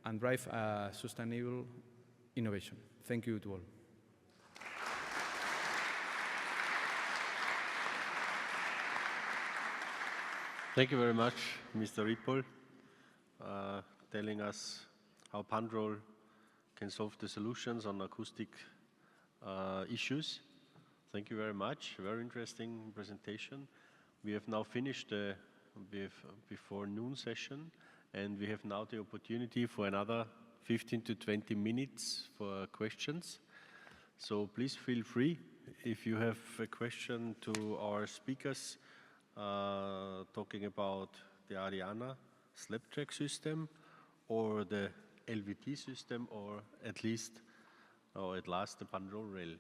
and drive a sustainable innovation. Thank you to all. Thank you very much, Mr. Ripoll, telling us how Pandrol can solve the solutions on acoustic issues. Thank you very much. Very interesting presentation. We have now finished the before noon session, and we have now the opportunity for another 15 to 20 minutes for questions. So please feel free if you have a question to our speakers talking about the Ariana slab track system or the LVT system, or at last the Pandrol rail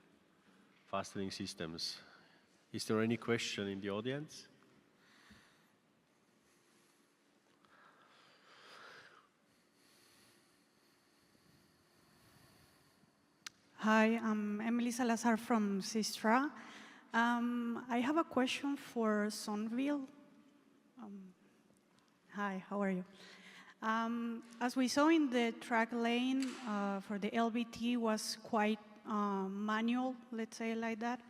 fastening systems. Is there any question in the audience? Hi, I'm Emily Salazar from Sistra. I have a question for Sonneville. Hi, how are you? As we saw in the track lane for the LVT was quite manual, let's say like that.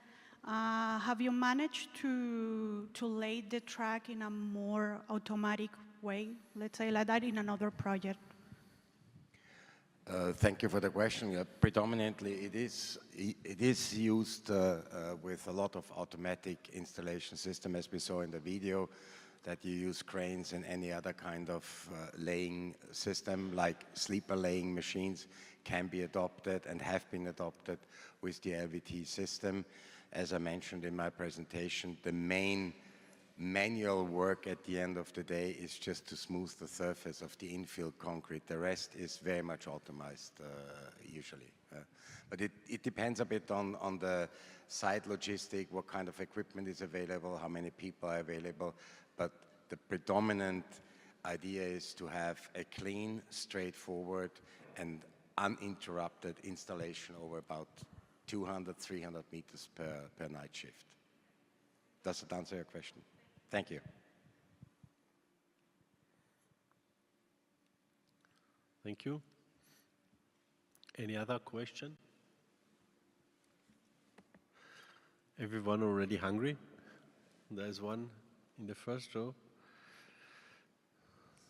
Have you managed to lay the track in a more automatic way, let's say like that, in another project? Thank you for the question. Predominantly, it is used with a lot of automatic installation system, as we saw in the video, that you use cranes and any other kind of laying system, like sleeper laying machines, can be adopted and have been adopted with the LVT system. As I mentioned in my presentation, the main manual work at the end of the day is just to smooth the surface of the infill concrete. The rest is very much automized usually. But it depends a bit on the site logistic, what kind of equipment is available, how many people are available. But the predominant idea is to have a clean, straightforward, and uninterrupted installation over about 200, 300 meters per night shift. Does that answer your question? Thank you. Thank you. Any other question? Everyone already hungry? There's one in the first row.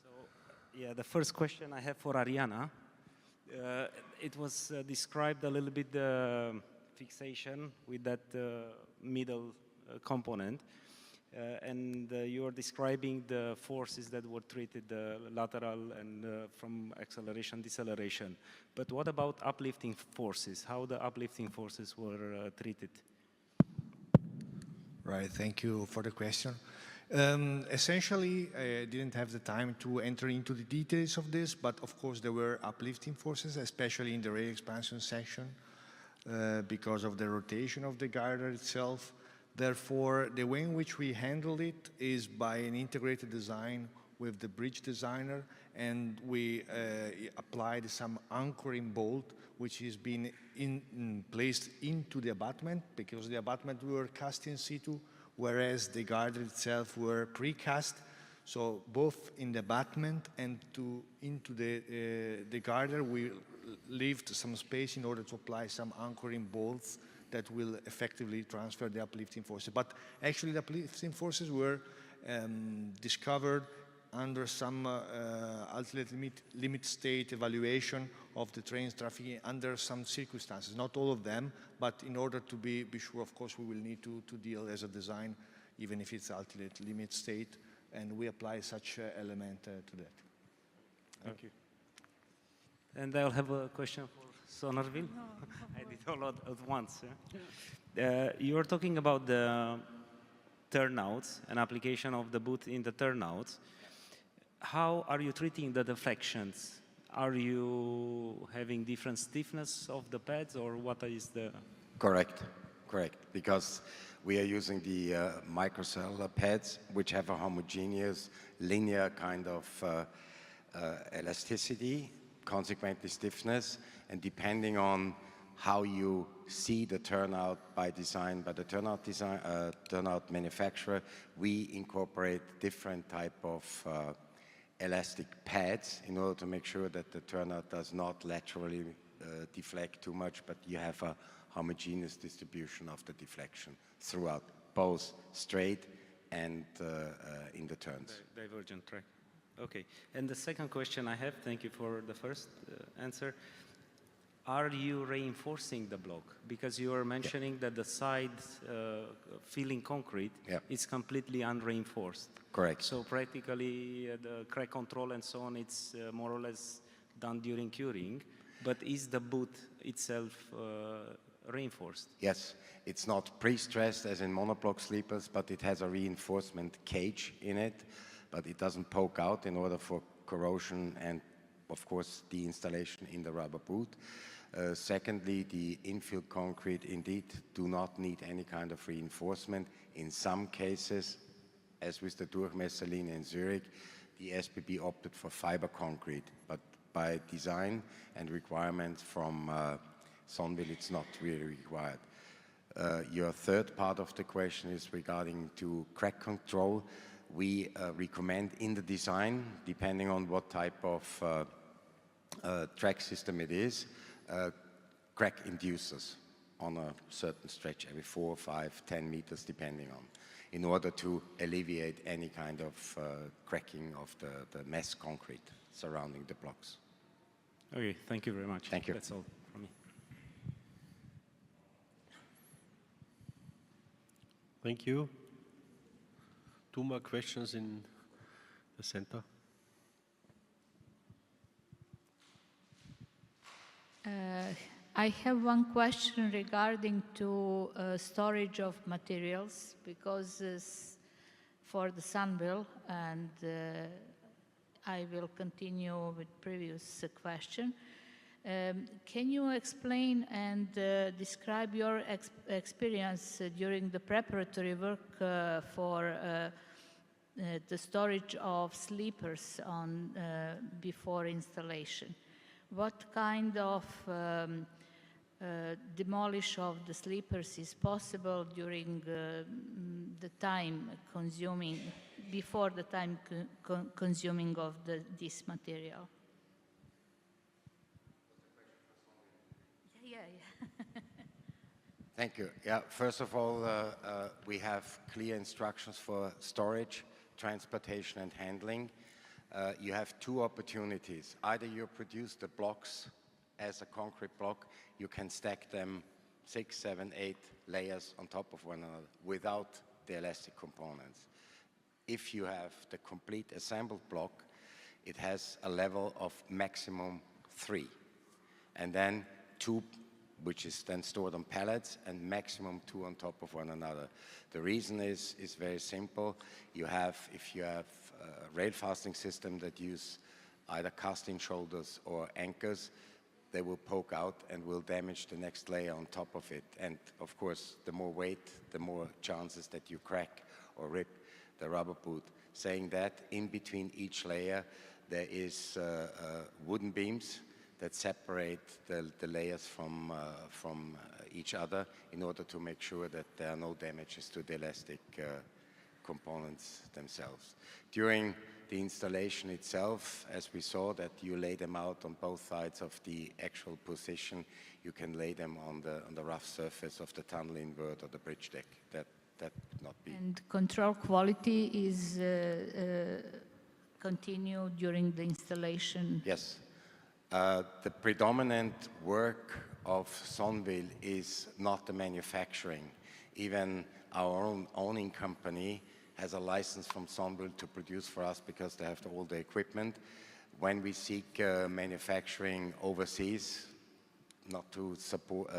So, yeah, the first question I have for Ariana. It was described a little bit the fixation with that middle component. And you are describing the forces that were treated, the lateral and from acceleration, deceleration. But what about uplifting forces? How the uplifting forces were treated? Right, thank you for the question. Essentially, I didn't have the time to enter into the details of this, but of course there were uplifting forces, especially in the rail expansion section, because of the rotation of the girder itself. Therefore, the way in which we handle it is by an integrated design with the bridge designer, and we applied some anchoring bolt, which is being placed into the abutment, because the abutment we were cast in situ, whereas the girder itself were precast. So both in the abutment and into the girder, we left some space in order to apply some anchoring bolts that will effectively transfer the uplifting forces. But actually the uplifting forces were discovered under some ultimate limit state evaluation of the trains traffic under some circumstances. Not all of them, but in order to be sure, of course, we will need to deal as a design, even if it's ultimate limit state, and we apply such element to that. Thank you. And I'll have a question for Sonneville. I did all at once. Yeah? You were talking about the turnouts and application of the boot in the turnouts. How are you treating the deflections? Are you having different stiffness of the pads, or what is the... Correct, correct. Because we are using the microcellular pads, which have a homogeneous, linear kind of elasticity, consequently stiffness, and depending on how you see the turnout by design, by the turnout manufacturer, we incorporate different type of elastic pads in order to make sure that the turnout does not laterally deflect too much, but you have a homogeneous distribution of the deflection throughout, both straight and in the turns. Divergent track. Okay. And the second question I have, thank you for the first answer. Are you reinforcing the block? Because you are mentioning that the side filling concrete is completely unreinforced. Correct. So practically the crack control and so on, it's more or less done during curing. But is the boot itself reinforced? Yes, it's not pre-stressed as in monoblock sleepers, but it has a reinforcement cage in it, but it doesn't poke out in order for corrosion and, of course, the installation in the rubber boot. Secondly, the infill concrete indeed do not need any kind of reinforcement. In some cases, as with the Durchmesserlinie in Zurich, the SBB opted for fiber concrete, but by design and requirements from Sonneville, it's not really required. Your third part of the question is regarding to crack control. We recommend in the design, depending on what type of track system it is, crack inducers on a certain stretch every 4, 5, 10 meters, depending on, in order to alleviate any kind of cracking of the mesh concrete surrounding the blocks. Okay, thank you very much. Thank you. That's all from me. Thank you. Two more questions in the center. I have one question regarding to storage of materials, because for the Sonneville, and I will continue with previous question. Can you explain and describe your experience during the preparatory work for the storage of sleepers on before installation? What kind of demolish of the sleepers is possible during the time consuming, before the time consuming of this material? Yeah. Thank you. Yeah, first of all, we have clear instructions for storage, transportation, and handling. You have two opportunities. Either you produce the blocks as a concrete block, you can stack them 6, 7, 8 layers on top of one another without the elastic components. If you have the complete assembled block, it has a level of maximum 3. And then 2, which is then stored on pallets, and maximum 2 on top of one another. The reason is very simple. If you have a rail fastening system that use either casting shoulders or anchors, they will poke out and will damage the next layer on top of it. And of course, the more weight, the more chances that you crack or rip the rubber boot. Saying that, in between each layer, there is wooden beams that separate the layers from each other in order to make sure that there are no damages to the elastic components themselves. During the installation itself, as we saw that you lay them out on both sides of the actual position, you can lay them on the rough surface of the tunnel invert or the bridge deck. That would not be. And control quality is continued during the installation? Yes. The predominant work of Sonneville is not the manufacturing. Even our own owning company has a license from Sonneville to produce for us because they have all the equipment. When we seek manufacturing overseas, not to support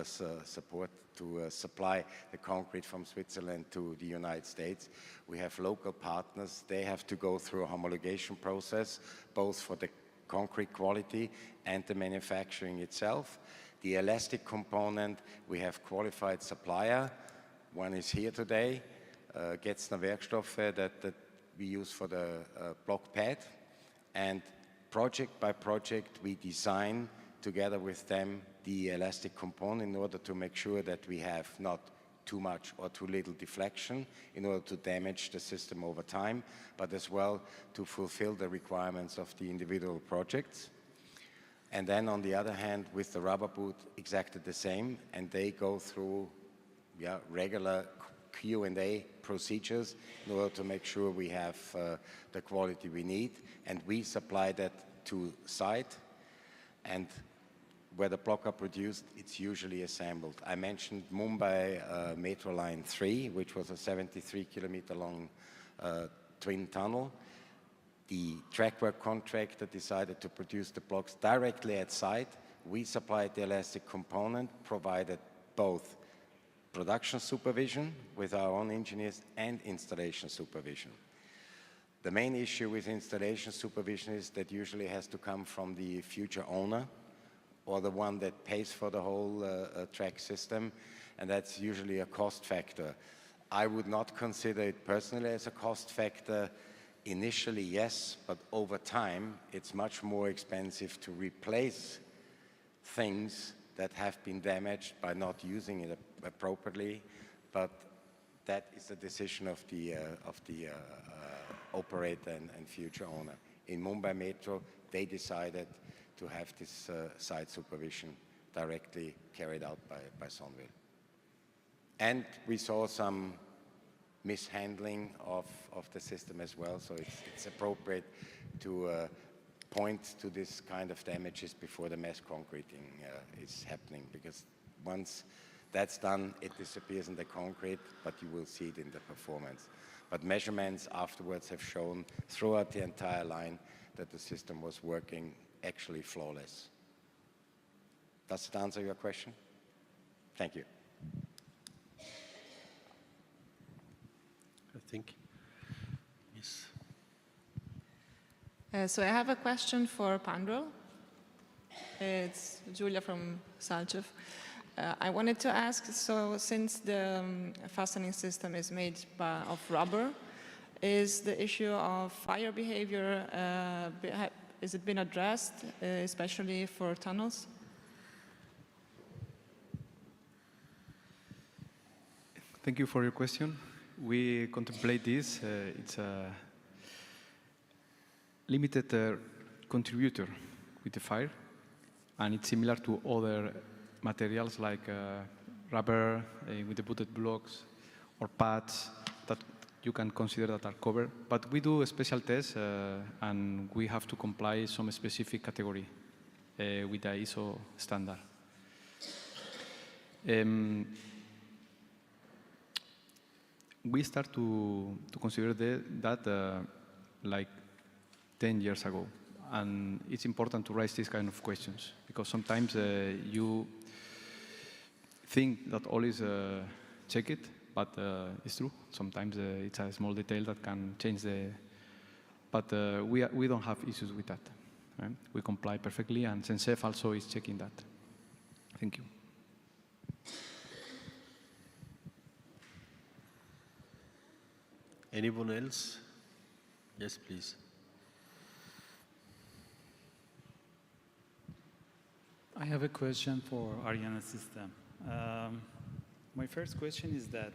to supply the concrete from Switzerland to the United States, we have local partners. They have to go through a homologation process, both for the concrete quality and the manufacturing itself. The elastic component, we have qualified supplier. One is here today, Getzner Werkstoffe, that we use for the block pad. And project by project, we design together with them the elastic component in order to make sure that we have not too much or too little deflection in order to damage the system over time, but as well to fulfill the requirements of the individual projects. And then on the other hand, with the rubber boot, exactly the same, and they go through regular Q&A procedures in order to make sure we have the quality we need, and we supply that to site. And where the block are produced, it's usually assembled. I mentioned Mumbai Metro Line 3, which was a 73-kilometer long twin tunnel. The trackwork contractor decided to produce the blocks directly at site. We supplied the elastic component, provided both production supervision with our own engineers and installation supervision. The main issue with installation supervision is that usually has to come from the future owner or the one that pays for the whole track system, and that's usually a cost factor. I would not consider it personally as a cost factor. Initially, yes, but over time, it's much more expensive to replace things that have been damaged by not using it appropriately, but that is the decision of the operator and future owner. In Mumbai Metro, they decided to have this site supervision directly carried out by Sonneville. And we saw some mishandling of the system as well, so it's appropriate to point to this kind of damages before the mass concreting is happening, because once that's done, it disappears in the concrete, but you will see it in the performance. But measurements afterwards have shown throughout the entire line that the system was working actually flawless. Does it answer your question? Thank you. I think, yes. So I have a question for Pandrol. It's Julia from Salchev. I wanted to ask, so since the fastening system is made of rubber, is the issue of fire behavior, is it been addressed, especially for tunnels? Thank you for your question. We contemplate this. It's a limited contributor with the fire, and it's similar to other materials like rubber with the butted blocks or pads that you can consider that are covered. But we do a special test, and we have to comply some specific category with the ISO standard. We start to consider that like 10 years ago. And it's important to raise these kind of questions, because sometimes you think that all is checked, but it's true. Sometimes it's a small detail that can change the... But we don't have issues with that. Right? We comply perfectly, and SENSEF also is checking that. Thank you. Anyone else? Yes, please. I have a question for Ariana system. My first question is that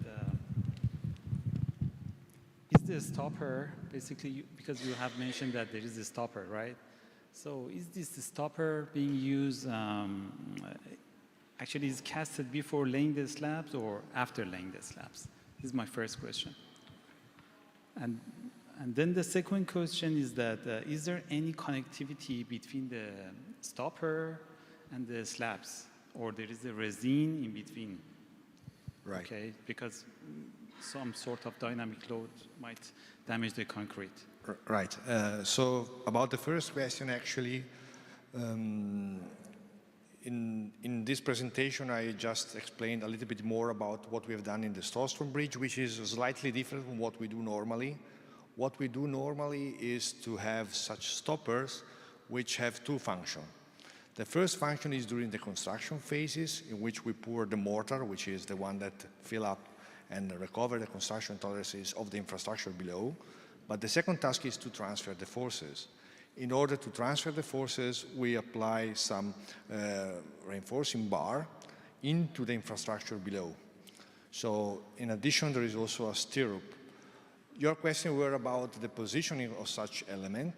is the stopper basically, because you have mentioned that there is a stopper, right? So is this the stopper being used, actually is casted before laying the slabs or after laying the slabs? This is my first question. And then the second question is that is there any connectivity between the stopper and the slabs, or there is a resin in between? Right. Okay, because some sort of dynamic load might damage the concrete. Right. So about the first question, actually, in this presentation, I just explained a little bit more about what we have done in the Storstrom Bridge, which is slightly different from what we do normally. What we do normally is to have such stoppers which have two functions. The first function is during the construction phases, in which we pour the mortar, which is the one that fill up and recover the construction tolerances of the infrastructure below. But the second task is to transfer the forces. In order to transfer the forces, we apply some reinforcing bar into the infrastructure below. So in addition, there is also a stirrup. Your question were about the positioning of such element,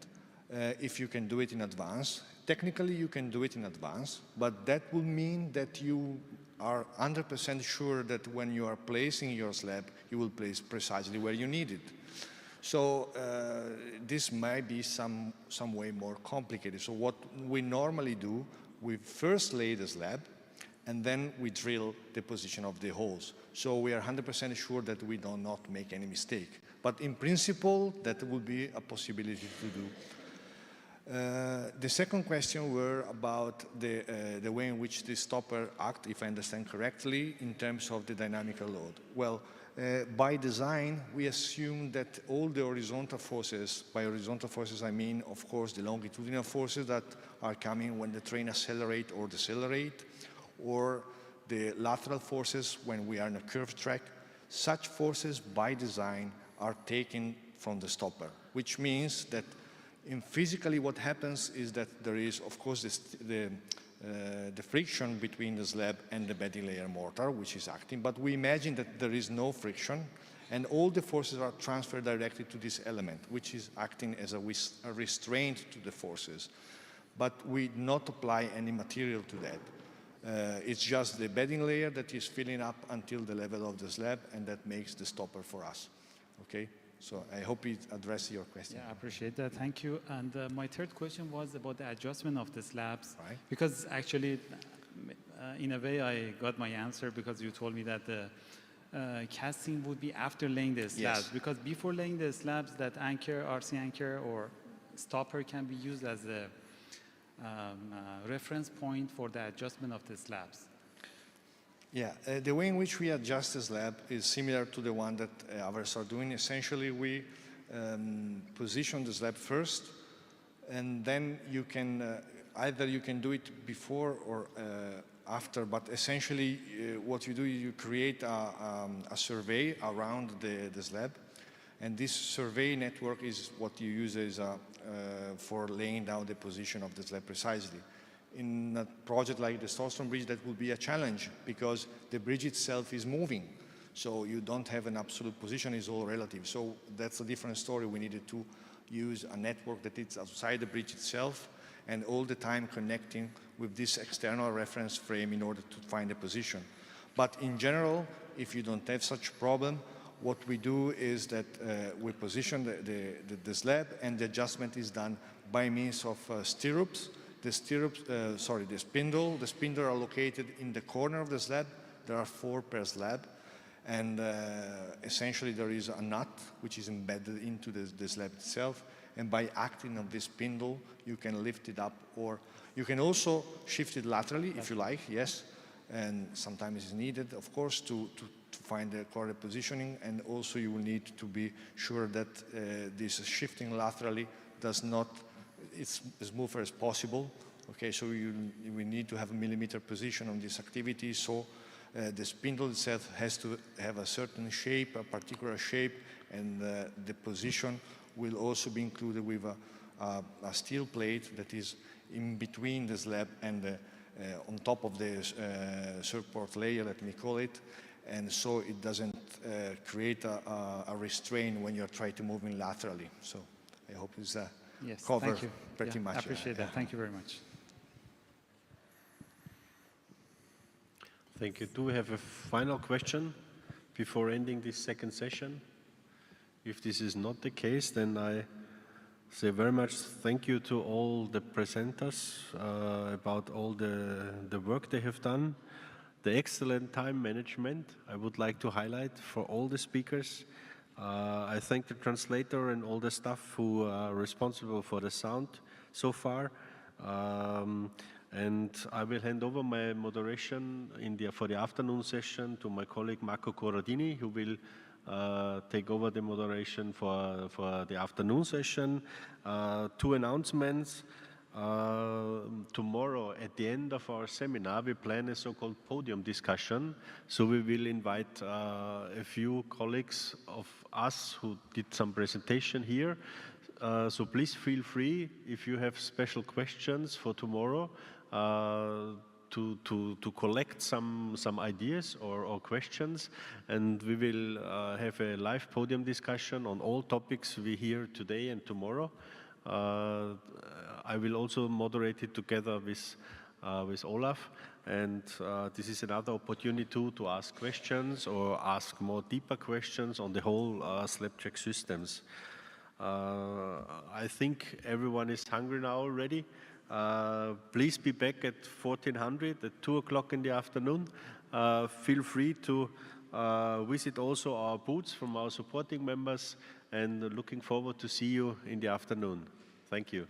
if you can do it in advance. Technically, you can do it in advance, but that will mean that you are 100% sure that when you are placing your slab, you will place precisely where you need it. So this might be some way more complicated. So what we normally do, we first lay the slab, and then we drill the position of the holes. So we are 100% sure that we do not make any mistake. But in principle, that would be a possibility to do. The second question were about the way in which the stopper acts, if I understand correctly, in terms of the dynamical load. Well, by design, we assume that all the horizontal forces, by horizontal forces I mean, of course, the longitudinal forces that are coming when the train accelerate or decelerate, or the lateral forces when we are in a curved track, such forces by design are taken from the stopper, which means that physically what happens is that there is, of course, the friction between the slab and the bedding layer mortar, which is acting, but we imagine that there is no friction, and all the forces are transferred directly to this element, which is acting as a restraint to the forces. But we do not apply any material to that. It's just the bedding layer that is filling up until the level of the slab, and that makes the stopper for us. Okay? So I hope it addresses your question. Yeah, I appreciate that. Thank you. And my third question was about the adjustment of the slabs. Right. Because actually, in a way, I got my answer because you told me that the casting would be after laying the slabs. Yes. Because before laying the slabs, that anchor, RC anchor, or stopper can be used as a reference point for the adjustment of the slabs. Yeah, the way in which we adjust the slab is similar to the one that others are doing. Essentially, we position the slab first, and then you can either you can do it before or after. But essentially, what you do is you create a survey around the slab, and this survey network is what you use as for laying down the position of the slab precisely. In a project like the Storstone Bridge, that will be a challenge because the bridge itself is moving. So you don't have an absolute position, it's all relative. So that's a different story. We needed to use a network that is outside the bridge itself and all the time connecting with this external reference frame in order to find a position. But in general, if you don't have such problem, what we do is that we position the slab and the adjustment is done by means of stirrups. The spindle are located in the corner of the slab. There are 4 per slab. And essentially there is a nut which is embedded into the slab itself. And by acting on this spindle, you can lift it up, or you can also shift it laterally if you like, yes. And sometimes it's needed, of course, to find the correct positioning. And also you will need to be sure that this shifting laterally does not, it's as smooth as possible. Okay, so we need to have a millimeter position on this activity. So the spindle itself has to have a certain shape, a particular shape, and the position will also be included with a steel plate that is in between the slab and on top of the support layer, let me call it. And so it doesn't create a restraint when you're trying to move in laterally. So I hope it's covered pretty much. I appreciate that. Thank you very much. Thank you. Do we have a final question before ending this second session? If this is not the case, then I say very much thank you to all the presenters about all the work they have done. The excellent time management I would like to highlight for all the speakers. I thank the translator and all the staff who are responsible for the sound so far. And I will hand over my moderation for the afternoon session to my colleague Marco Corradini, who will take over the moderation for the afternoon session. 2 announcements. Tomorrow, at the end of our seminar, we plan a so-called podium discussion. So we will invite a few colleagues of us who did some presentation here. So please feel free, if you have special questions for tomorrow, to collect some ideas or questions, and we will have a live podium discussion on all topics we hear today and tomorrow. I will also moderate it together with Olaf, and this is another opportunity to ask questions or ask more deeper questions on the whole slab check systems. I think everyone is hungry now already. Please be back at 1400 at 2 o'clock in the afternoon. Feel free to visit also our booths from our supporting members, and looking forward to see you in the afternoon. Thank you.